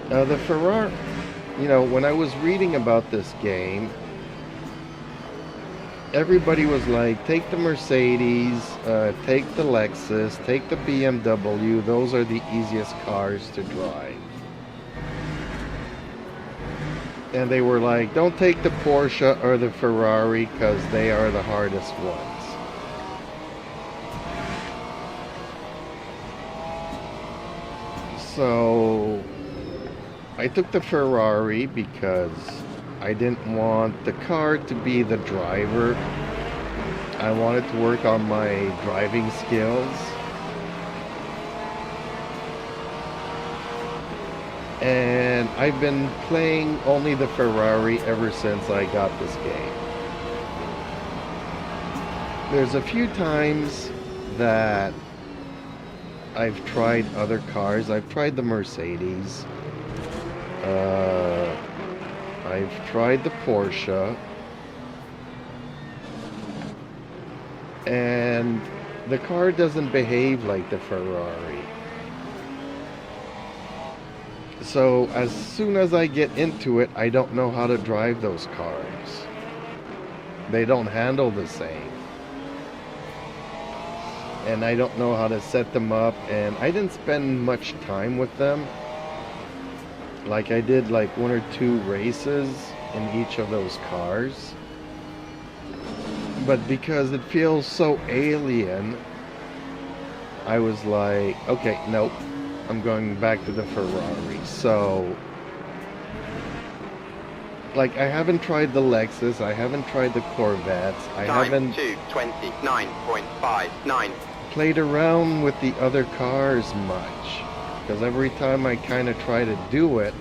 The Ferrari, you know, when I was reading about this game, everybody was like, take the Mercedes, take the Lexus, take the BMW. Those are the easiest cars to drive. And they were like, don't take the Porsche or the Ferrari because they are the hardest ones. So I took the Ferrari because I didn't want the car to be the driver. I wanted to work on my driving skills. And I've been playing only the Ferrari ever since I got this game. There's a few times that I've tried other cars. I've tried the Mercedes. I've tried the Porsche. And the car doesn't behave like the Ferrari. So as soon as I get into it, I don't know how to drive those cars. They don't handle the same. And I don't know how to set them up, and I didn't spend much time with them. Like I did like 1 or 2 races in each of those cars. But because it feels so alien, I was like, okay, nope. I'm going back to the Ferrari. So, like, I haven't tried the Lexus. I haven't tried the Corvettes. I haven't 29.59. played around with the other cars much. Because every time I kind of try to do it,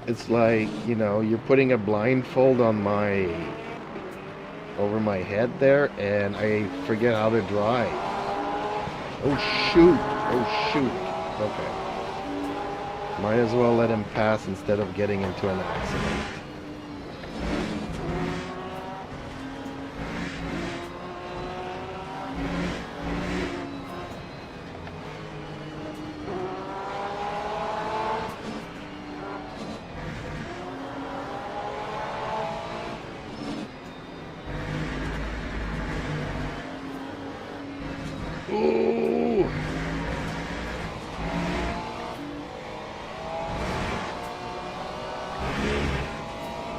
it's like, you know, you're putting a blindfold on my over my head there, and I forget how to drive. Oh shoot! Oh shoot! Okay. Might as well let him pass instead of getting into an accident. Ooh.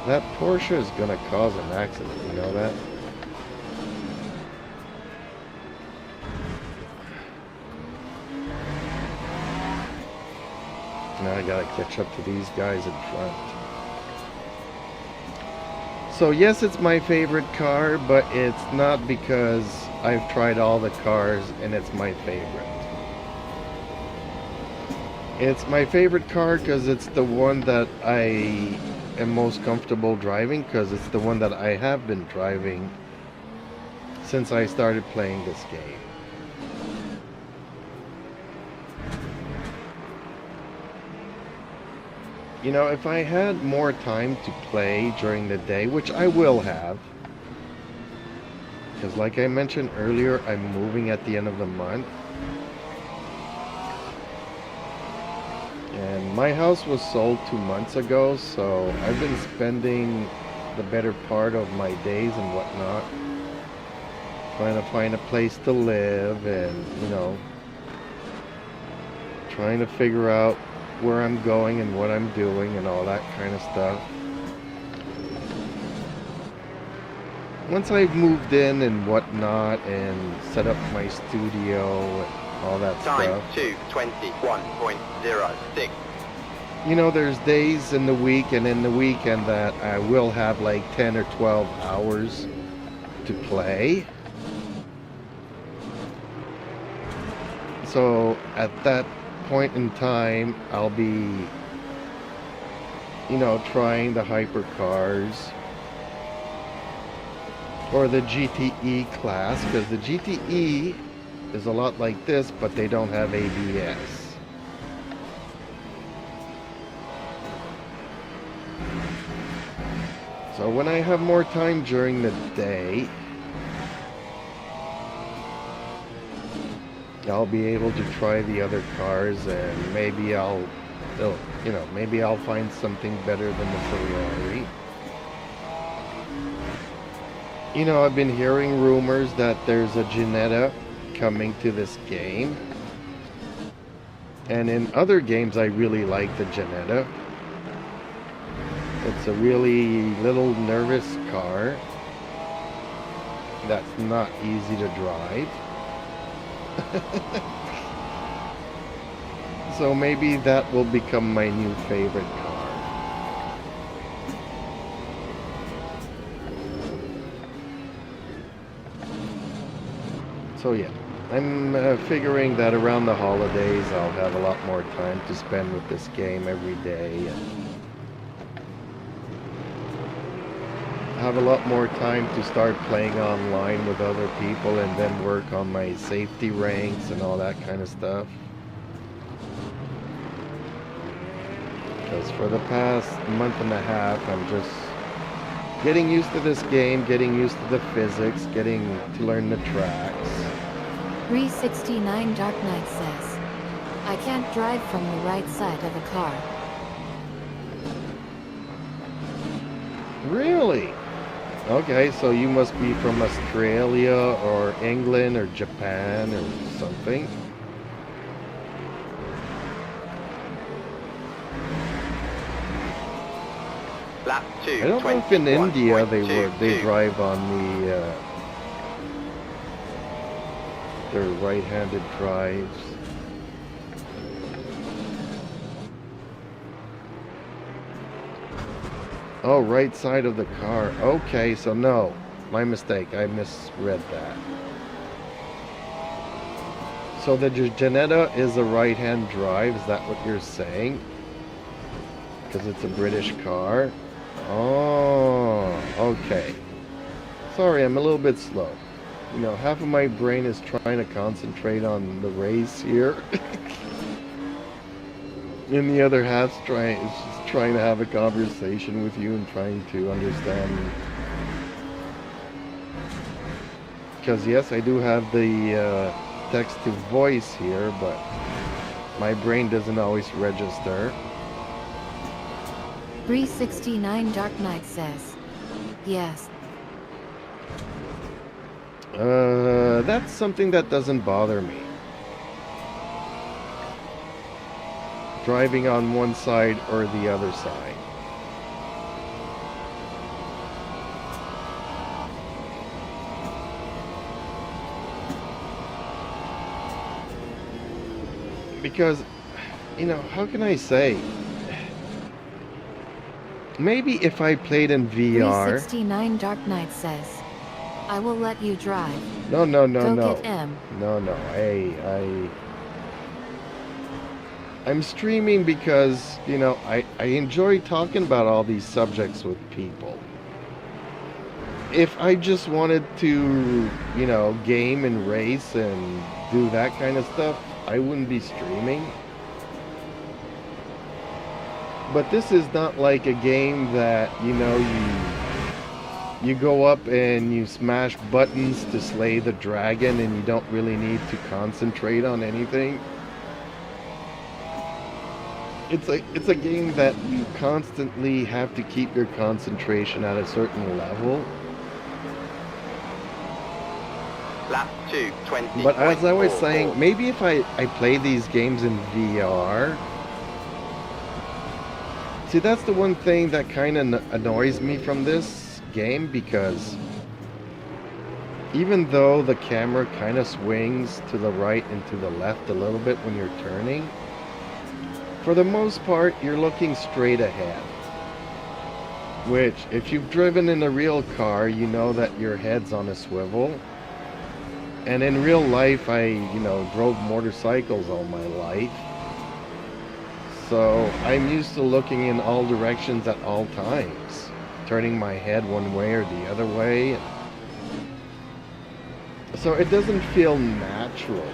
That Porsche is gonna cause an accident, you know that? Now I gotta catch up to these guys in front. So yes, it's my favorite car, but it's not because I've tried all the cars and it's my favorite. It's my favorite car because it's the one that I am most comfortable driving, because it's the one that I have been driving since I started playing this game. You know, if I had more time to play during the day, which I will have, because like I mentioned earlier, I'm moving at the end of the month. And my house was sold 2 months ago, so I've been spending the better part of my days and whatnot trying to find a place to live, and, you know, trying to figure out where I'm going and what I'm doing and all that kind of stuff. Once I've moved in and whatnot and set up my studio and all that Time stuff. 2:21.06. You know, there's days in the week and in the weekend that I will have like 10 or 12 hours to play. So at that point in time, I'll be, you know, trying the hypercars or the GTE class, because the GTE is a lot like this, but they don't have ABS. So when I have more time during the day, I'll be able to try the other cars, and maybe I'll find something better than the Ferrari. You know, I've been hearing rumors that there's a Ginetta coming to this game. And in other games, I really like the Ginetta. It's a really little nervous car that's not easy to drive. So maybe that will become my new favorite car. So yeah, I'm figuring that around the holidays I'll have a lot more time to spend with this game every day, and have a lot more time to start playing online with other people, and then work on my safety ranks and all that kind of stuff. Because for the past month and a half, I'm just getting used to this game, getting used to the physics, getting to learn the tracks. 369 Dark Knight says, I can't drive from the right side of a car. Really? Okay, so you must be from Australia or England or Japan or something. Lap 2. I don't know if in India they drive on the their right-handed drives. Oh, right side of the car. Okay, so no, my mistake. I misread that. So the Ginetta is a right-hand drive. Is that what you're saying? Because it's a British car. Oh, okay. sorry, I'm a little bit slow. You know, half of my brain is trying to concentrate on the race here. And the other half's just trying to have a conversation with you and trying to understand. Because yes, I do have the text to voice here, but my brain doesn't always register. 369 Dark Knight says, yes. That's something that doesn't bother me. Driving on one side or the other side. Because, you know, how can I say? Maybe if I played in VR... 369 Dark Knight says, I will let you drive. No. Go get M. No. I'm streaming because, you know, I enjoy talking about all these subjects with people. If I just wanted to, you know, game and race and do that kind of stuff, I wouldn't be streaming. But this is not like a game that, you know, you go up and you smash buttons to slay the dragon and you don't really need to concentrate on anything. It's a game that you constantly have to keep your concentration at a certain level. Lap 2, 20. But as I was saying, maybe if I play these games in VR... See, that's the one thing that kind of annoys me from this game, because even though the camera kind of swings to the right and to the left a little bit when you're turning, for the most part, you're looking straight ahead. Which, if you've driven in a real car, you know that your head's on a swivel. And in real life, I, you know, drove motorcycles all my life. So I'm used to looking in all directions at all times, turning my head one way or the other way. So it doesn't feel natural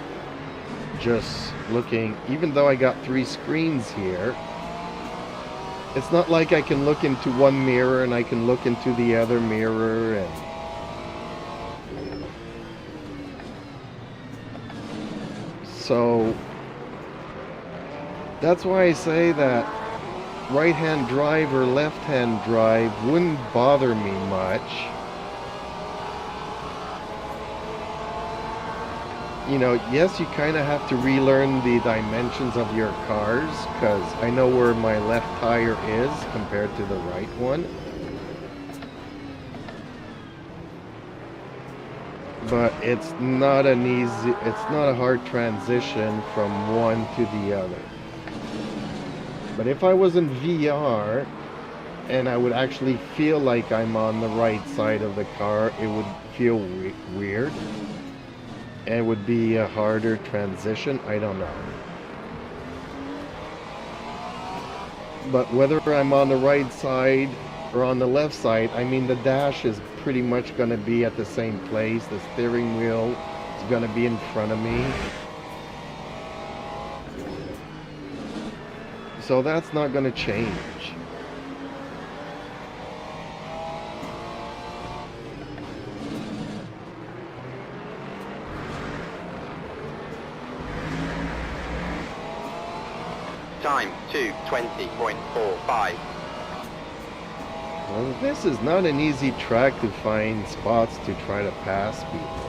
just looking, even though I got 3 screens here. It's not like I can look into one mirror and I can look into the other mirror and so that's why I say that right-hand drive or left-hand drive wouldn't bother me much. You know, yes, you kind of have to relearn the dimensions of your cars, because I know where my left tire is compared to the right one. But it's not a hard transition from one to the other. But if I was in VR and I would actually feel like I'm on the right side of the car, it would feel weird. It would be a harder transition, I don't know. But whether I'm on the right side or on the left side, I mean, the dash is pretty much going to be at the same place. The steering wheel is going to be in front of me. So that's not going to change. Time 2:20.45. Well, this is not an easy track to find spots to try to pass people.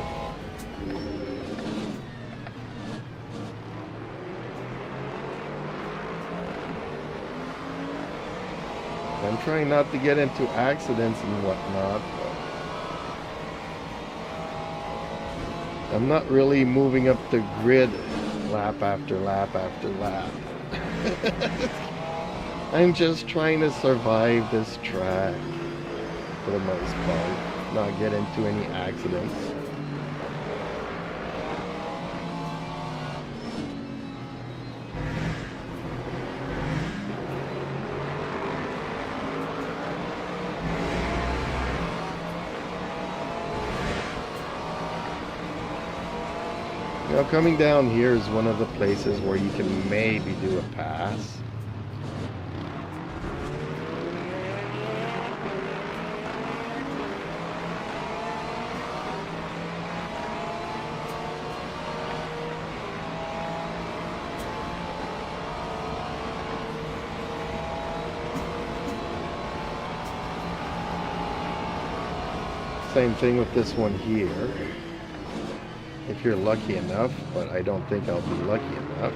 I'm trying not to get into accidents and whatnot, but I'm not really moving up the grid lap after lap after lap. I'm just trying to survive this track for the most part, not get into any accidents. Now coming down here is one of the places where you can maybe do a pass. Same thing with this one here. If you're lucky enough, but I don't think I'll be lucky enough.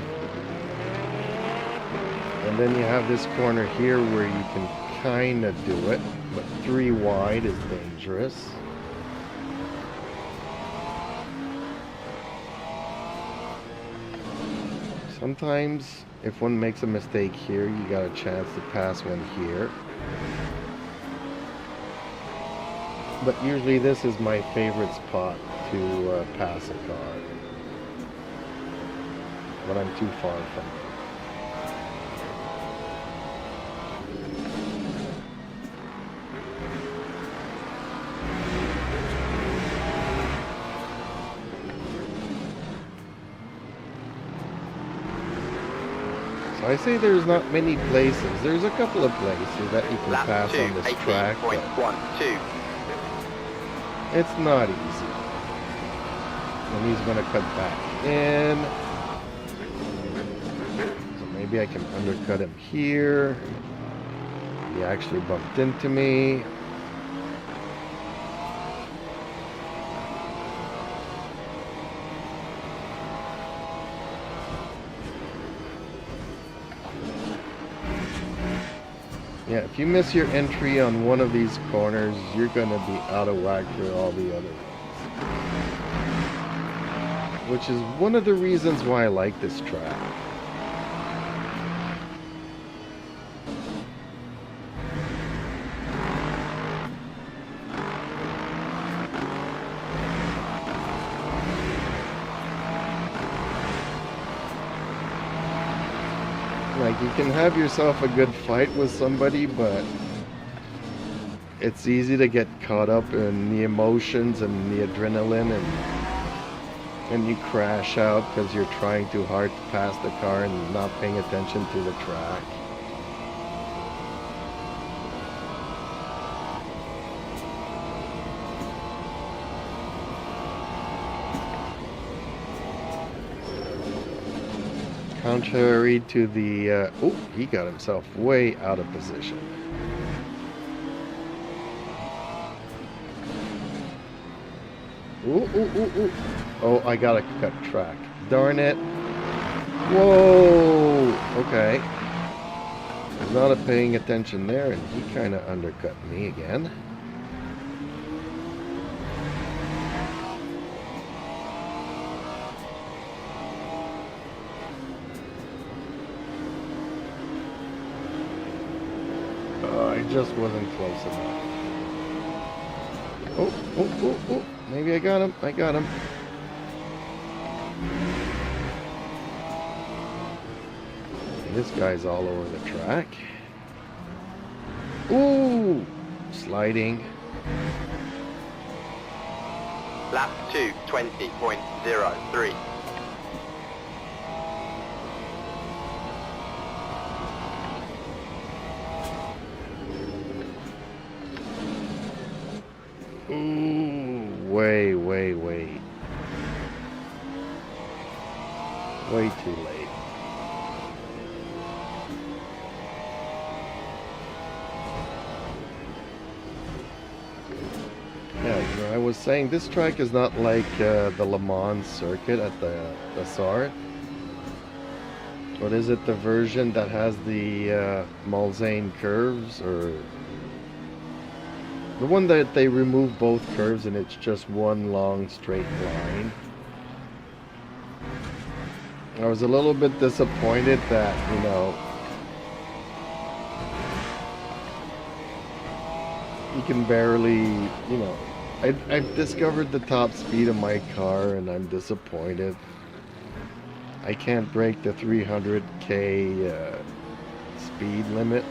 And then you have this corner here where you can kind of do it, but 3 wide is dangerous. Sometimes if one makes a mistake here, you got a chance to pass one here. But usually this is my favorite spot to pass a car when I'm too far from it. So I say there's not many places. There's a couple of places that you can Lap pass 2, on this track. But 18.12. it's not easy. And he's going to cut back in. So maybe I can undercut him here. He actually bumped into me. Yeah, if you miss your entry on one of these corners, you're going to be out of whack for all the other ones. Which is one of the reasons why I like this track. Like, you can have yourself a good fight with somebody, but it's easy to get caught up in the emotions and the adrenaline, and you crash out because you're trying too hard to pass the car and not paying attention to the track. Contrary to the, oh, he got himself way out of position. Ooh, ooh, ooh, ooh. Oh, I gotta cut track. Darn it. Whoa, okay. I was not paying attention there, and he kind of undercut me again. I just wasn't close enough. Oh, oh, oh, oh. Maybe I got him. I got him. This guy's all over the track. Ooh! Sliding. Lap 2, 20.03. Ooh, way, way, way. Way too late. Yeah, you know, I was saying this track is not like the Le Mans circuit at the RACER. What is it, the version that has the Mulsanne curves, or the one that they remove both curves and it's just one long straight line? I was a little bit disappointed that, you know, you can barely, you know, I've discovered the top speed of my car and I'm disappointed. I can't break the 300k speed limit.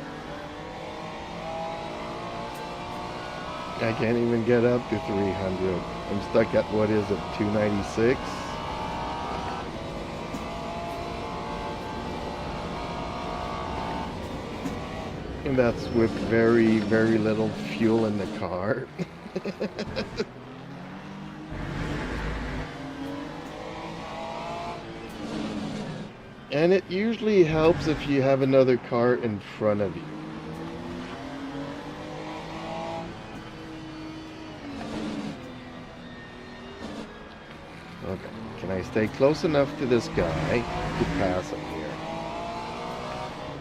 I can't even get up to 300. I'm stuck at, what is it, 296? And that's with very, very little fuel in the car. And it usually helps if you have another car in front of you. Okay, can I stay close enough to this guy to pass him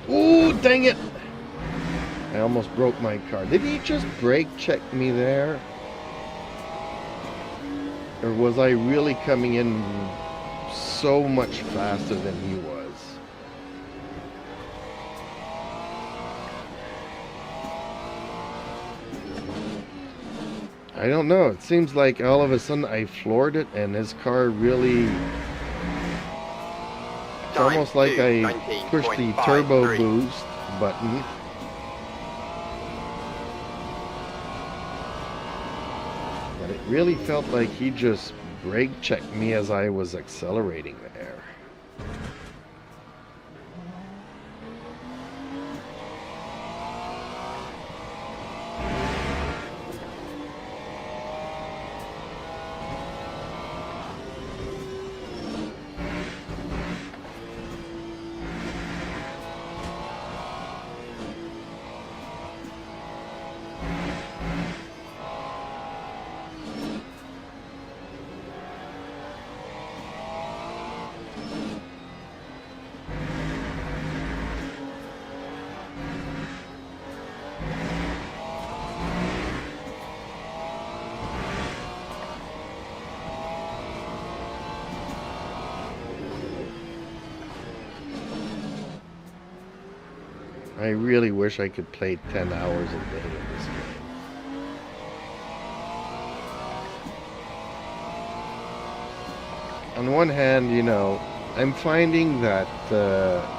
here? Ooh, dang it! I almost broke my car. Did he just brake check me there? Or was I really coming in so much faster than he was? I don't know. It seems like all of a sudden I floored it and his car really... It's almost like I pushed the turbo boost button. But it really felt like he just brake checked me as I was accelerating there. I really wish I could play 10 hours a day in this game. On one hand, you know, I'm finding that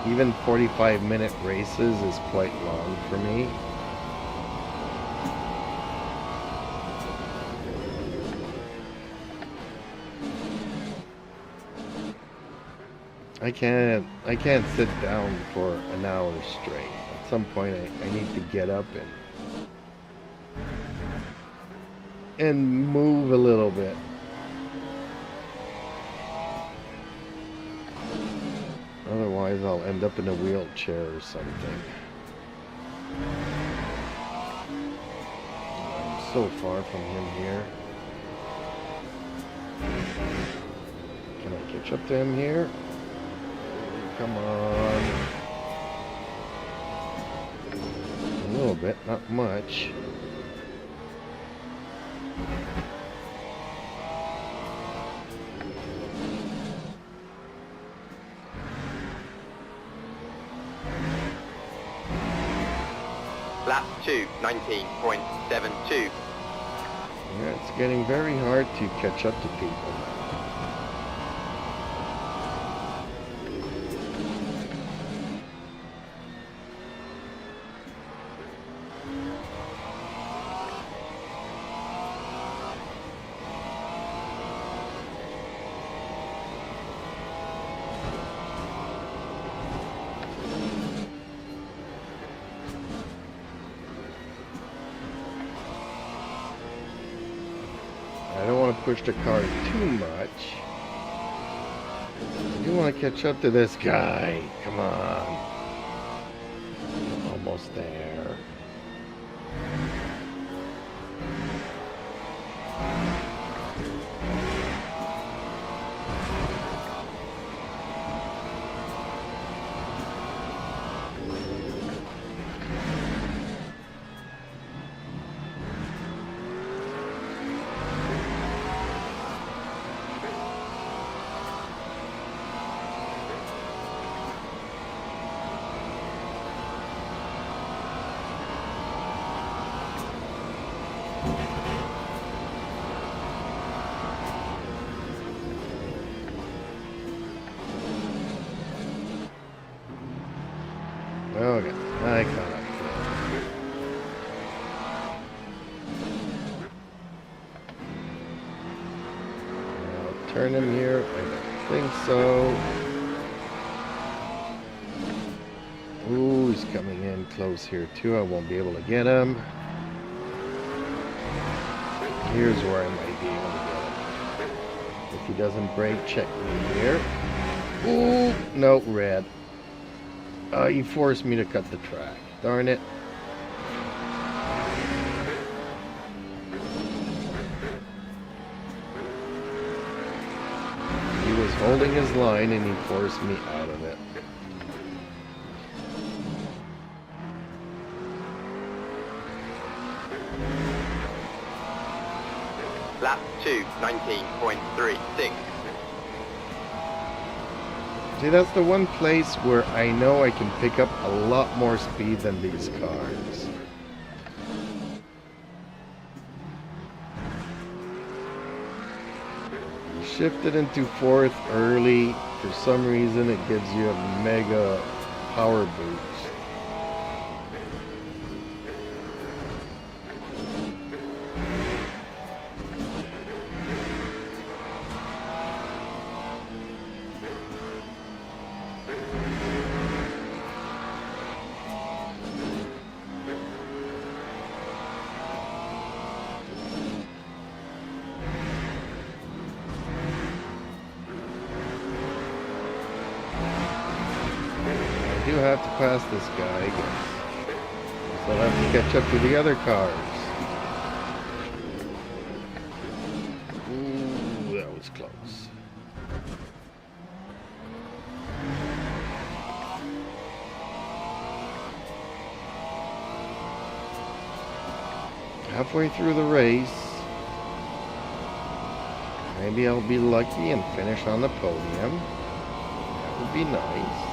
even 45-minute races is quite long for me. I can't sit down for an hour straight. At some point I need to get up and move a little bit. Otherwise I'll end up in a wheelchair or something. I'm so far from him here. Can I catch up to him here? Come on. A little bit, not much. Lap 2, 19.72. Yeah, it's getting very hard to catch up to people now. I don't want to push the car too much. I do want to catch up to this guy. Come on. Almost there. Okay, I caught up. I'll turn him here. I don't think so. Ooh, he's coming. coming in close here too. I won't be able to get him. Here's where I might be able to get him. If he doesn't brake, check me here. Ooh, no, red. He forced me to cut the track. Darn it. He was holding his line and he forced me out of it. Lap 2, 19.36. See, that's the one place where I know I can pick up a lot more speed than these cars. You shifted into fourth early. For some reason, it gives you a mega power boost. I do have to pass this guy, I guess. So I'll have to catch up to the other cars. Ooh, that was close. Halfway through the race, maybe I'll be lucky and finish on the podium. That would be nice.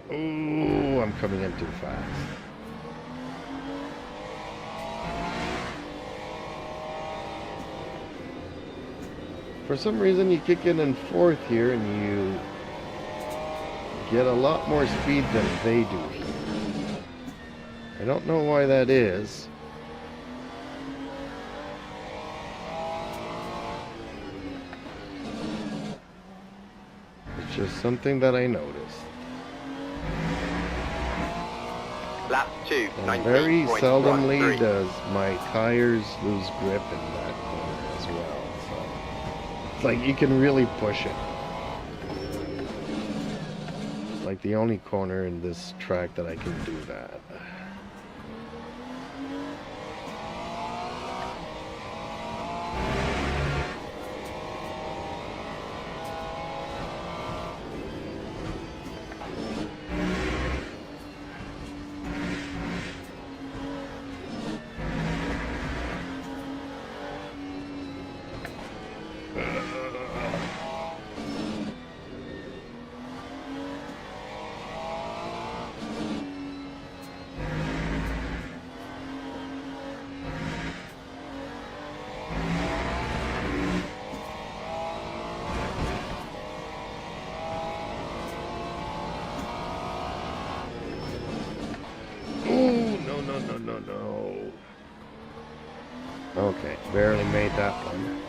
Ooh, I'm coming in too fast. For some reason, you kick in fourth here and you get a lot more speed than they do here. I don't know why that is. It's just something that I noticed. Lap 2, And very 19.13. seldomly does my tires lose grip in that corner as well. So it's like you can really push it. It's like the only corner in this track that I can do that. No. Okay, barely made that one.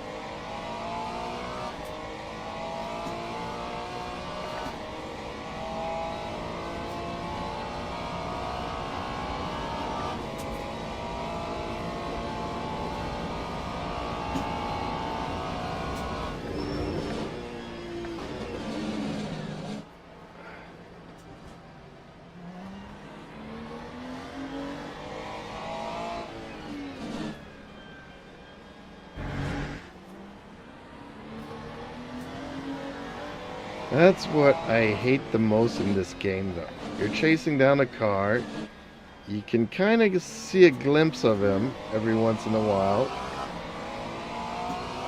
That's what I hate the most in this game, though. You're chasing down a car. You can kind of see a glimpse of him every once in a while.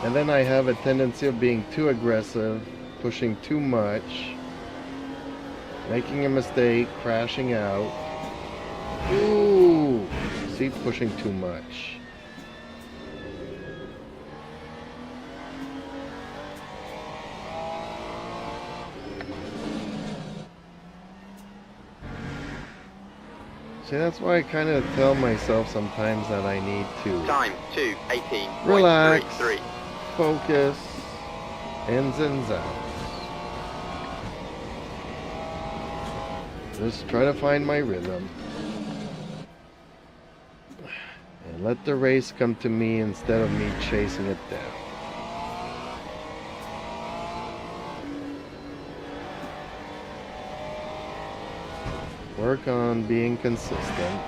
And then I have a tendency of being too aggressive, pushing too much, making a mistake, crashing out. Ooh! See, pushing too much. See, that's why I kind of tell myself sometimes that I need to Time 2:18.33. relax, focus, ins and outs. Just try to find my rhythm. And let the race come to me instead of me chasing it down. Work on being consistent.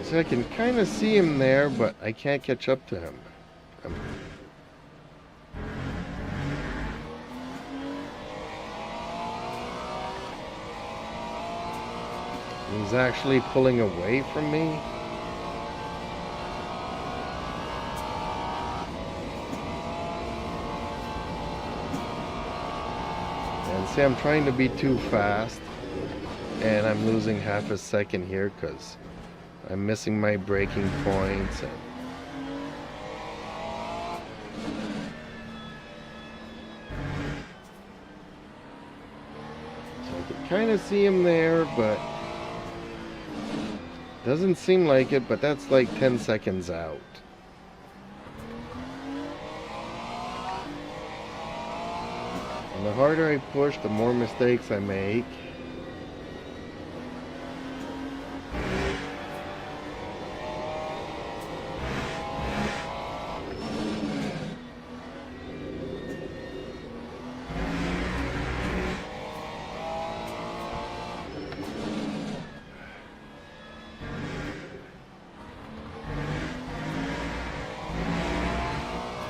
So I can kind of see him there, but I can't catch up to him. He's actually pulling away from me. And see, I'm trying to be too fast, and I'm losing half a second here because I'm missing my braking points. And so I can kind of see him there, but doesn't seem like it, but that's like 10 seconds out. And the harder I push, the more mistakes I make.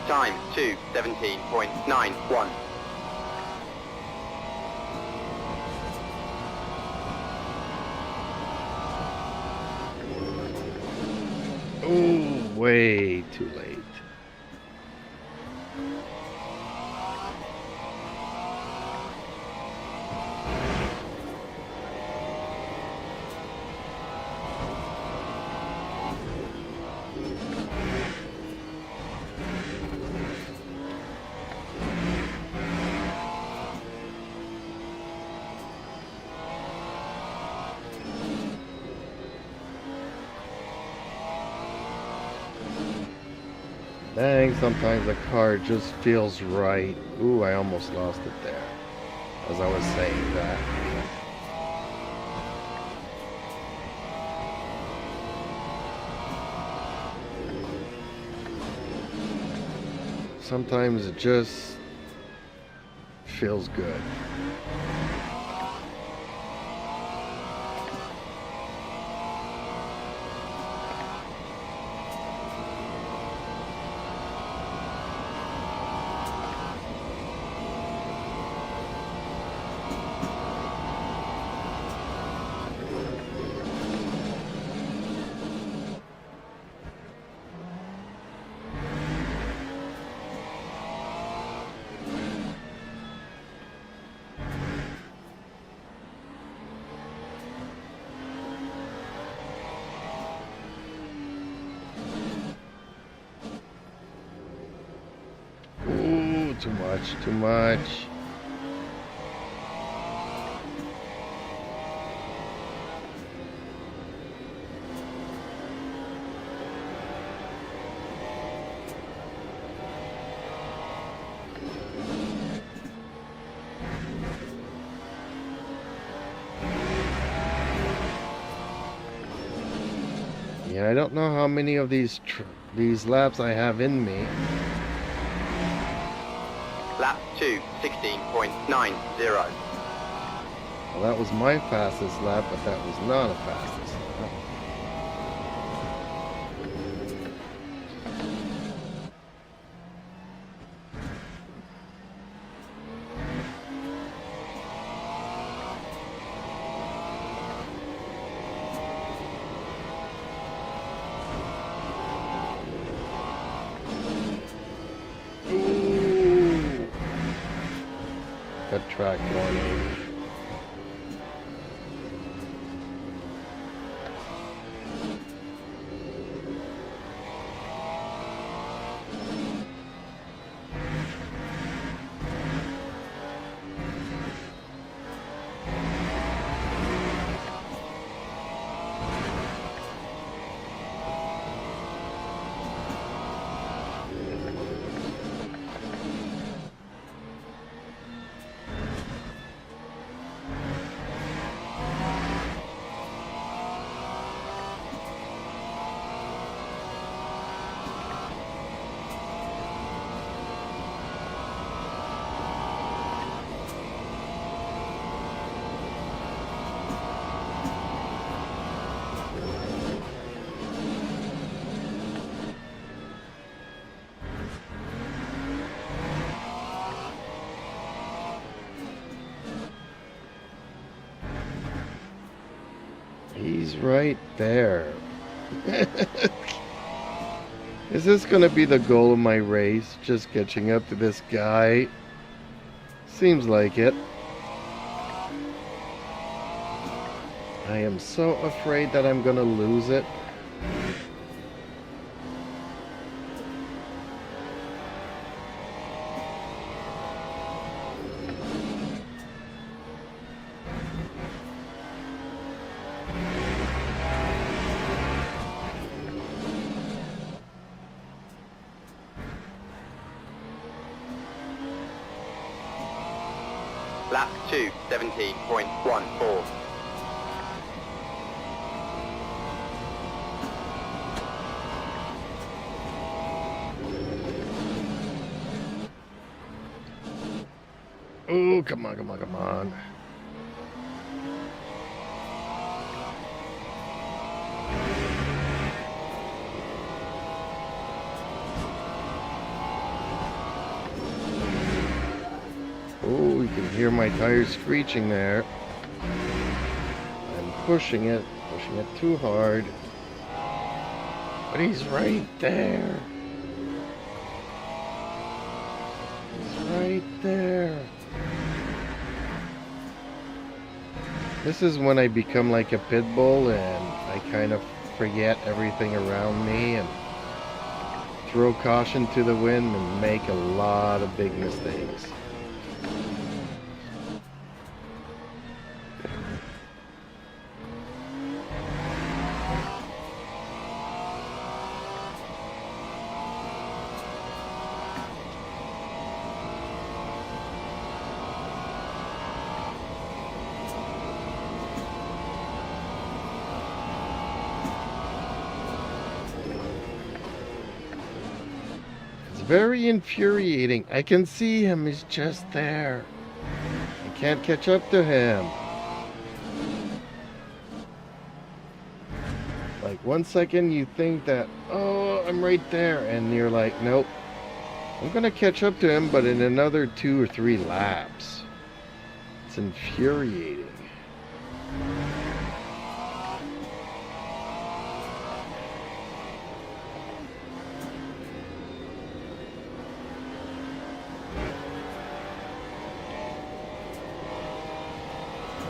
Time 2:17.91. Oh, way too late. Dang, sometimes the car just feels right. Ooh, I almost lost it there as I was saying that. Sometimes it just feels good. Ooh, too much, too much. Yeah, I don't know how many of these laps I have in me. Lap 2:16.90. Well, that was my fastest lap, but that was not a fastest lap. cut track warning. He's right there. Is this going to be the goal of my race? Just catching up to this guy? Seems like it. I am so afraid that I'm going to lose it. Lap 2, 17.14. Oh, come on, come on, come on. Oh, you can hear my tires screeching there. I'm pushing it too hard. But he's right there. He's right there. This is when I become like a pit bull and I kind of forget everything around me and throw caution to the wind and make a lot of big mistakes. Very infuriating. I can see him. He's just there. I can't catch up to him. Like 1 second you think that, oh, I'm right there. And you're like, nope. I'm going to catch up to him, but in another 2 or 3 laps. It's infuriating.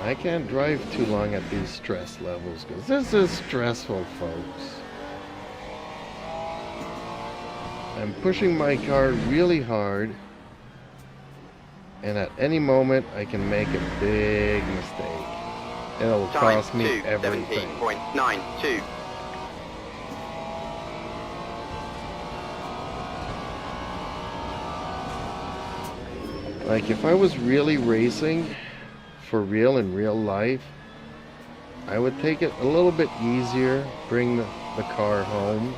I can't drive too long at these stress levels because this is stressful, folks. I'm pushing my car really hard, and at any moment I can make a big mistake. It'll cost me everything. 17.92. Like if I was really racing for real in real life, I would take it a little bit easier, bring the car home,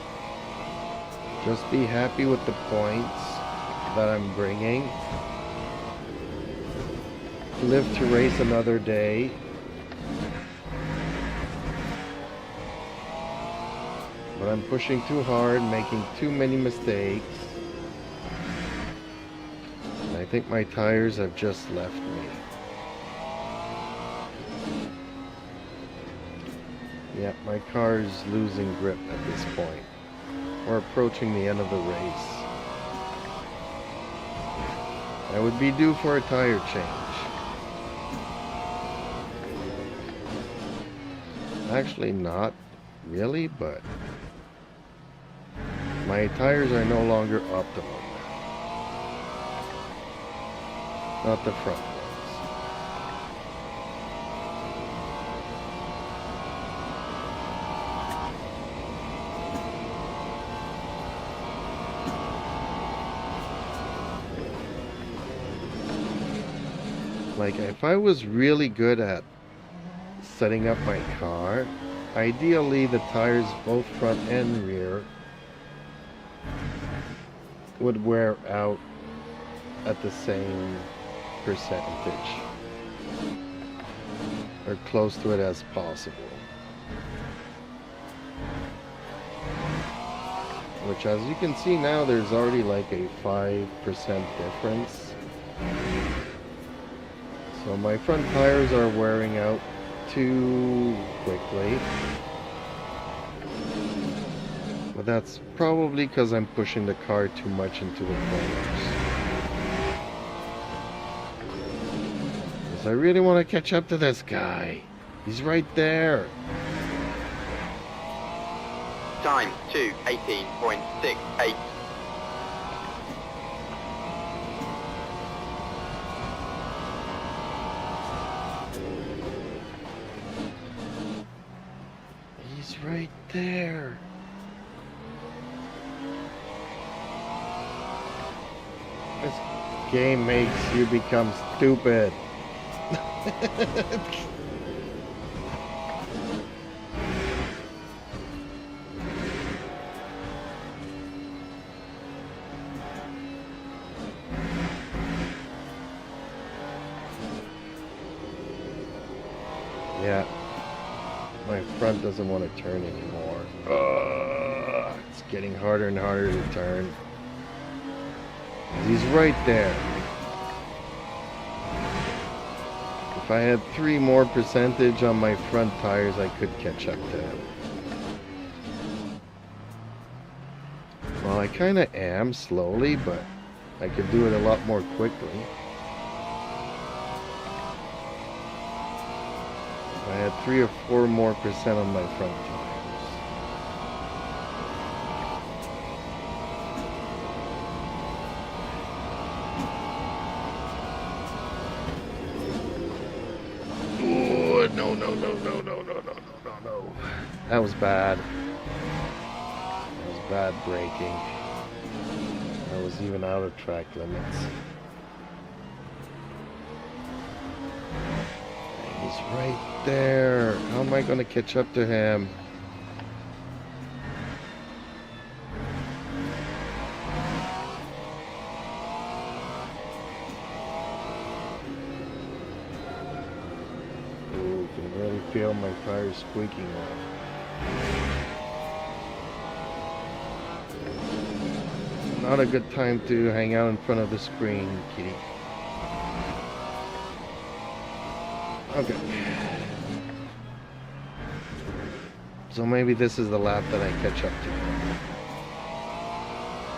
just be happy with the points that I'm bringing, live to race another day. But I'm pushing too hard, making too many mistakes, and I think my tires have just left me. Yep, my car is losing grip at this point. We're approaching the end of the race. I would be due for a tire change. Actually, not really, but my tires are no longer optimum. Not the front ones. Like, if I was really good at setting up my car, ideally the tires, both front and rear, would wear out at the same percentage, or close to it as possible. Which, as you can see now, there's already like a 5% difference. So my front tires are wearing out too quickly. But that's probably because I'm pushing the car too much into the corners. Because I really want to catch up to this guy. He's right there. Time 2:18.68. He's right there. This game makes you become stupid. Yeah, my front doesn't want to turn anymore. It's getting harder and harder to turn. He's right there. If I had 3 more percentage on my front tires, I could catch up to him. Well, I kind of am slowly, but I could do it a lot more quickly. If I had 3 or 4 more percent on my front tires. Ooh, no. That was bad. That was bad braking. I was even out of track limits. He's right there. How am I going to catch up to him? Ooh, can really feel my tires squeaking off. Not a good time to hang out in front of the screen, kitty. Okay. So maybe this is the lap that I catch up to.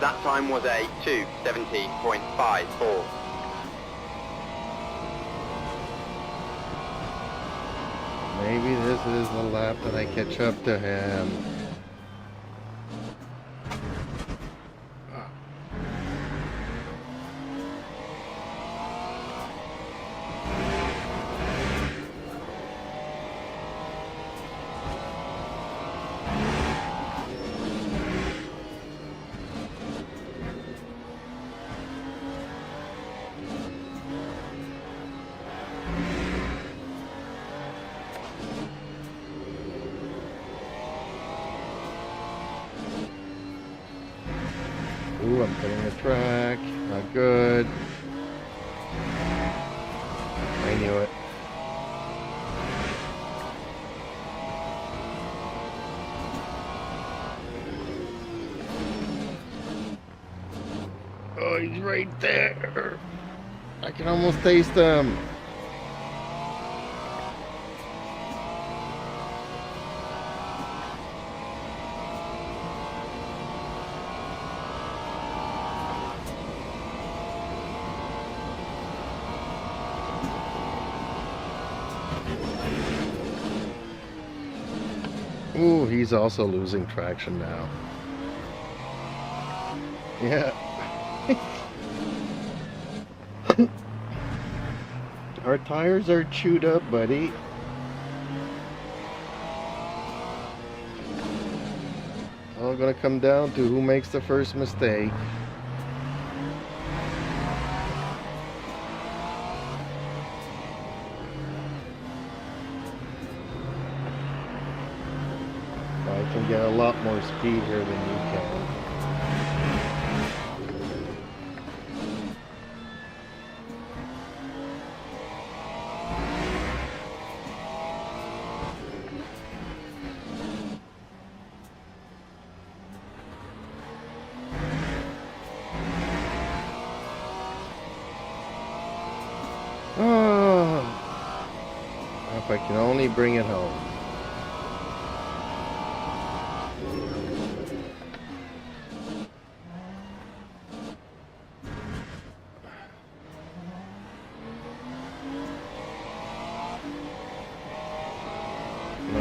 That time was a 2:17.54. Maybe this is the lap that I catch up to him. Ooh, I'm cutting the track. Not good. I knew it. Oh, he's right there. I can almost taste him. Ooh, he's also losing traction now. Yeah. Our tires are chewed up, buddy. All gonna come down to who makes the first mistake. I can get a lot more speed here than you can. Oh, if I can only bring it home. No,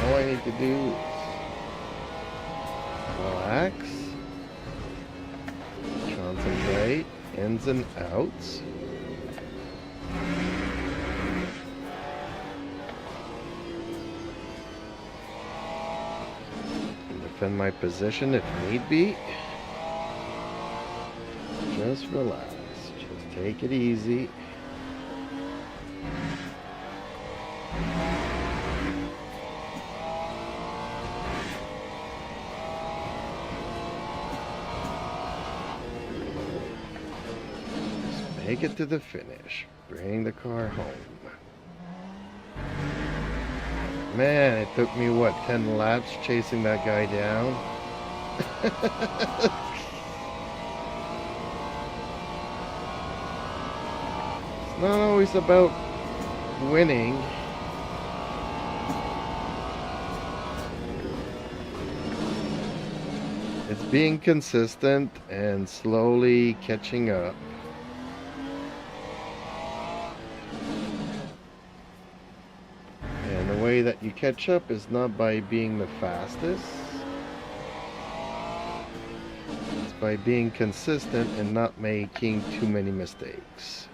all I need to do is relax, concentrate, ins and outs. Defend my position if need be. Just relax. Just take it easy. Just make it to the finish. Bring the car home. Man, it took me, what, 10 laps chasing that guy down? It's not always about winning. It's being consistent and slowly catching up. And the way that you catch up is not by being the fastest. It's by being consistent and not making too many mistakes.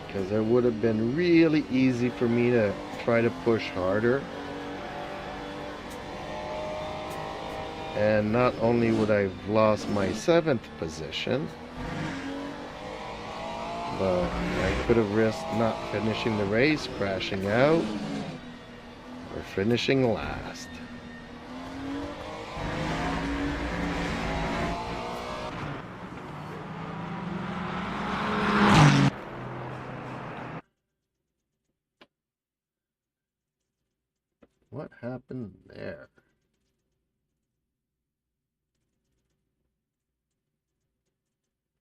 Because it would have been really easy for me to try to push harder. And not only would I have lost my 7th position, but I could have risked not finishing the race, crashing out, or finishing last. What happened there?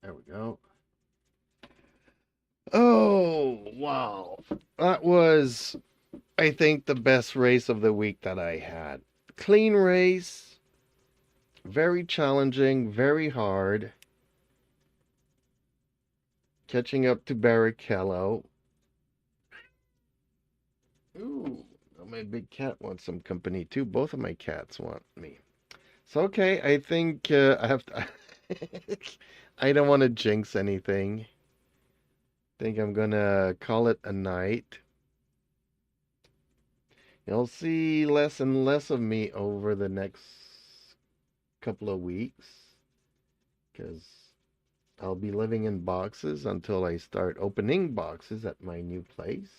There we go. Oh, wow. That was, I think, the best race of the week that I had. Clean race. Very challenging, very hard. Catching up to Barrichello. Ooh, my big cat wants some company too. Both of my cats want me. So, okay, I think I have to... I don't want to jinx anything. I think I'm gonna call it a night. You'll see less and less of me over the next couple of weeks, because I'll be living in boxes until I start opening boxes at my new place.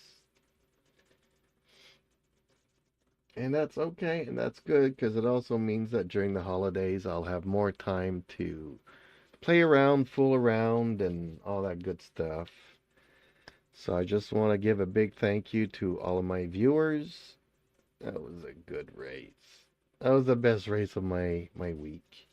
And that's okay, and that's good, because it also means that during the holidays I'll have more time to play around, fool around, and all that good stuff. So I just want to give a big thank you to all of my viewers. That was a good race. That was the best race of my week.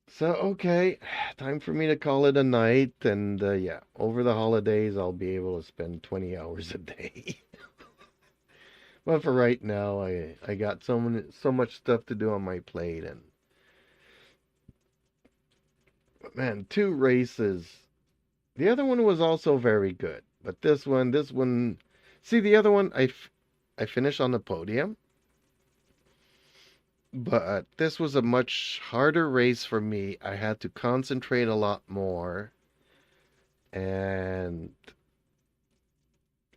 So, okay, time for me to call it a night. And yeah, over the holidays, I'll be able to spend 20 hours a day. But for right now, I got so much stuff to do on my plate. But man, 2 races The other one was also very good, but this one, see the other one, I finished on the podium, but this was a much harder race for me. I had to concentrate a lot more and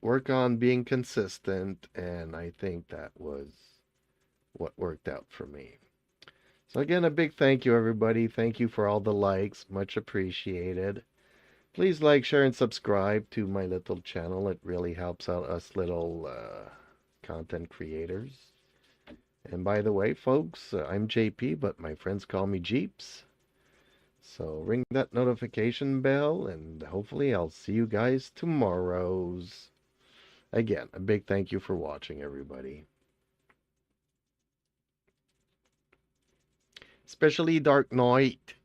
work on being consistent, and I think that was what worked out for me. So again, a big thank you, everybody. Thank you for all the likes. Much appreciated. Please like, share, and subscribe to my little channel. It really helps out us little content creators. And by the way, folks, I'm JP, but my friends call me Jeeps. So ring that notification bell, and hopefully I'll see you guys tomorrow's. Again, a big thank you for watching, everybody. Especially Dark Knight.